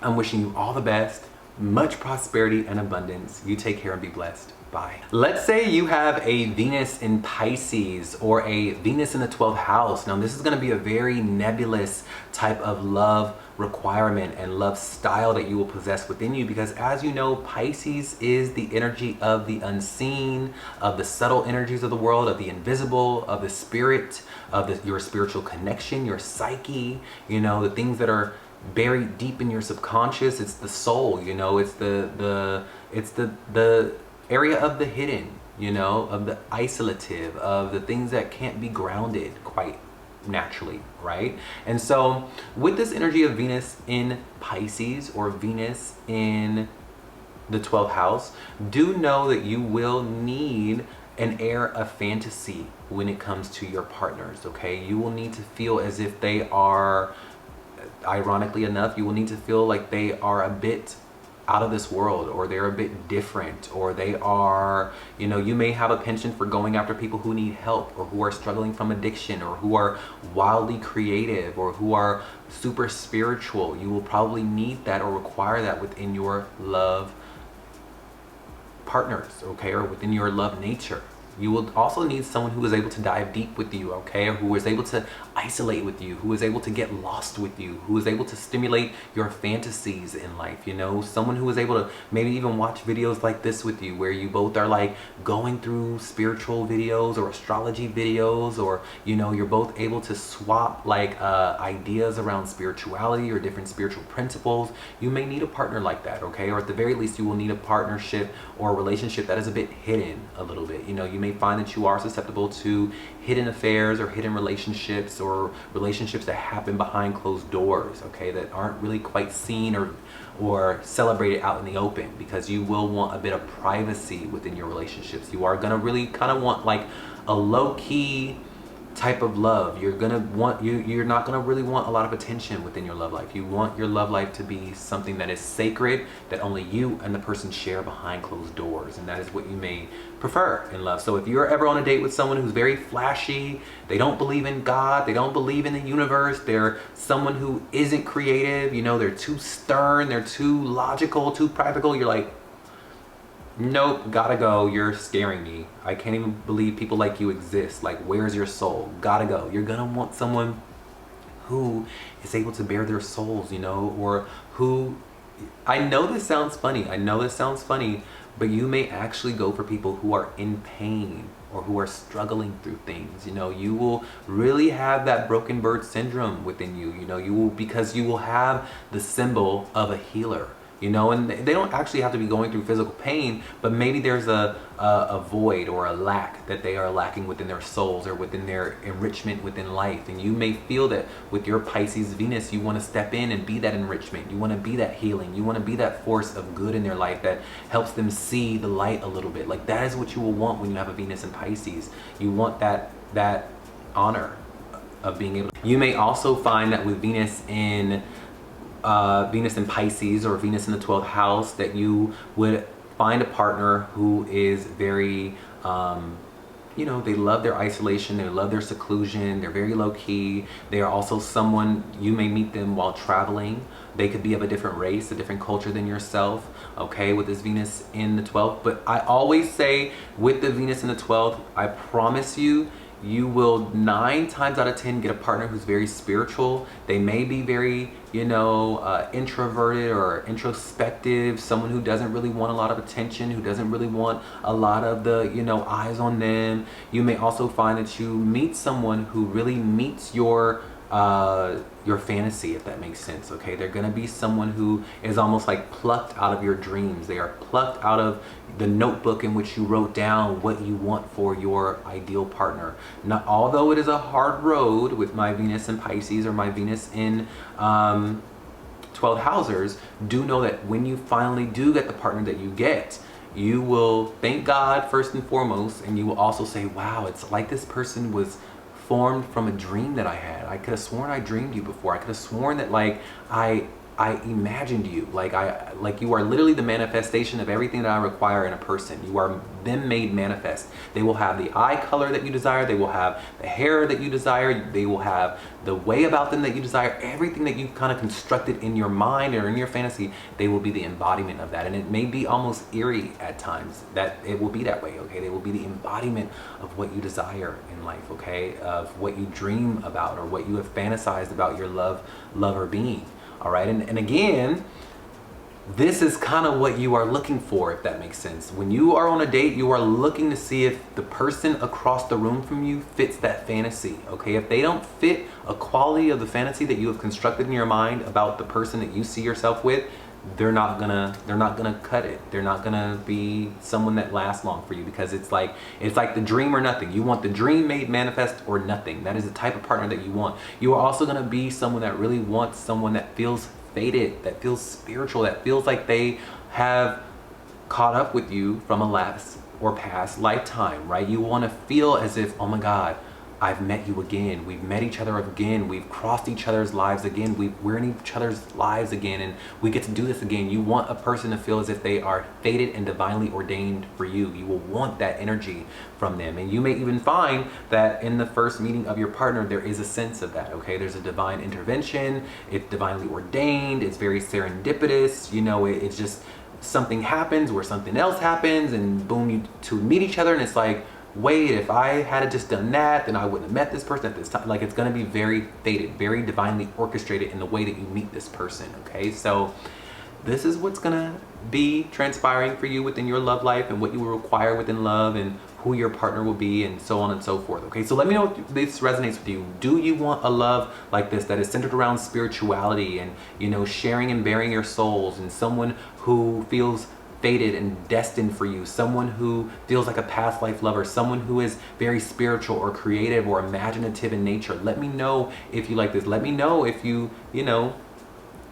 I'm wishing you all the best, much prosperity and abundance. You take care and be blessed. Bye. Let's say you have a Venus in Pisces or a Venus in the 12th house. Now, this is going to be a very nebulous type of love requirement and love style that you will possess within you, because as you know, Pisces is the energy of the unseen, of the subtle energies of the world, of the invisible, of the spirit, of your spiritual connection, your psyche, you know, the things that are buried deep in your subconscious. It's the soul, you know, it's the area of the hidden, you know, of the isolative, of the things that can't be grounded quite naturally, right? And so with this energy of Venus in Pisces or Venus in the 12th house, do know that you will need an air of fantasy when it comes to your partners, okay? You will need to feel as if they are, ironically enough, you will need to feel like they are a bit out of this world, or they're a bit different, or they are, you know, you may have a penchant for going after people who need help, or who are struggling from addiction, or who are wildly creative, or who are super spiritual. You will probably need that or require that within your love partners, okay, or within your love nature. You will also need someone who is able to dive deep with you, okay, or who is able to isolate with you, who is able to get lost with you, who is able to stimulate your fantasies in life, you know, someone who is able to maybe even watch videos like this with you, where you both are like going through spiritual videos or astrology videos, or, you know, you're both able to swap like ideas around spirituality or different spiritual principles. You may need a partner like that, okay, or at the very least, you will need a partnership or a relationship that is a bit hidden a little bit. You know, you may may find that you are susceptible to hidden affairs or hidden relationships, or relationships that happen behind closed doors, okay, that aren't really quite seen or celebrated out in the open, because you will want a bit of privacy within your relationships. You are gonna really kind of want like a low-key type of love. You're not gonna really want a lot of attention within your love life. You want your love life to be something that is sacred, that only you and the person share behind closed doors, and that is what you may prefer in love. So if you're ever on a date with someone who's very flashy, they don't believe in God, they don't believe in the universe, they're someone who isn't creative, you know, they're too stern, they're too logical, too practical, you're like, nope, gotta go, you're scaring me. I can't even believe people like you exist. Like, where's your soul? Gotta go. You're gonna want someone who is able to bear their souls, you know, or who, I know this sounds funny, but you may actually go for people who are in pain or who are struggling through things. You know, you will really have that broken bird syndrome within you, you know, because you will have the symbol of a healer. You know, and they don't actually have to be going through physical pain, but maybe there's a void or a lack that they are lacking within their souls or within their enrichment within life. And you may feel that with your Pisces Venus, you want to step in and be that enrichment. You want to be that healing. You want to be that force of good in their life that helps them see the light a little bit. Like, that is what you will want when you have a Venus in Pisces. You want that honor of being able to. You may also find that with Venus in Pisces or Venus in the 12th house, that you would find a partner who is very, you know, they love their isolation, they love their seclusion, they're very low-key. They are also someone, you may meet them while traveling. They could be of a different race, a different culture than yourself, okay, with this Venus in the 12th. But I always say, with the Venus in the 12th, I promise you, you will 9 times out of 10 get a partner who's very spiritual. They may be very, you know, introverted or introspective, someone who doesn't really want a lot of attention, who doesn't really want a lot of the, you know, eyes on them. You may also find that you meet someone who really meets your fantasy, if that makes sense, okay? They're gonna be someone who is almost like plucked out of your dreams. They are plucked out of the notebook in which you wrote down what you want for your ideal partner. Now, although it is a hard road with my Venus in Pisces or my Venus in 12 housers, do know that when you finally do get the partner that you get, you will thank God first and foremost, and you will also say, wow, it's like this person was formed from a dream that I had. I could have sworn I dreamed you before. I could have sworn that like I imagined you. Like you are literally the manifestation of everything that I require in a person. You are them made manifest. They will have the eye color that you desire. They will have the hair that you desire. They will have the way about them that you desire. Everything that you've kind of constructed in your mind or in your fantasy, they will be the embodiment of that. And it may be almost eerie at times that it will be that way, okay? They will be the embodiment of what you desire in life, okay? Of what you dream about or what you have fantasized about your lover being. All right, and again, this is kind of what you are looking for, if that makes sense. When you are on a date, you are looking to see if the person across the room from you fits that fantasy, okay? If they don't fit a quality of the fantasy that you have constructed in your mind about the person that you see yourself with, they're not gonna cut it. They're not gonna be someone that lasts long for you, because it's like the dream or nothing. You want the dream made manifest or nothing. That is the type of partner that you want. You are also gonna be someone that really wants someone that feels fated, that feels spiritual, that feels like they have caught up with you from a last or past lifetime, right? You want to feel as if, oh my God, I've met you again. We've met each other again. We've crossed each other's lives again. We're in each other's lives again, and we get to do this again. You want a person to feel as if they are fated and divinely ordained for you. You will want that energy from them. And you may even find that in the first meeting of your partner, there is a sense of that, okay? There's a divine intervention. It's divinely ordained. It's very serendipitous. You know, it's just something happens where something else happens, and boom, you two meet each other, and it's like, wait, if I had just done that, then I wouldn't have met this person at this time. Like, it's going to be very fated, very divinely orchestrated in the way that you meet this person, okay? So this is what's going to be transpiring for you within your love life, and what you will require within love, and who your partner will be, and so on and so forth, okay? So let me know if this resonates with you. Do you want a love like this that is centered around spirituality and, you know, sharing and bearing your souls, and someone who feels fated and destined for you, someone who feels like a past life lover, someone who is very spiritual or creative or imaginative in nature. Let me know if you like this. Let me know if you know,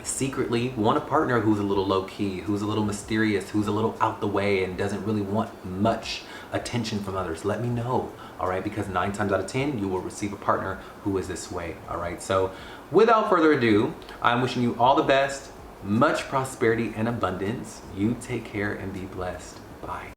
secretly want a partner who's a little low-key, who's a little mysterious, who's a little out the way and doesn't really want much attention from others. Let me know, all right? Because 9 times out of 10, you will receive a partner who is this way, all right? So without further ado, I'm wishing you all the best, much prosperity and abundance. You take care and be blessed. Bye.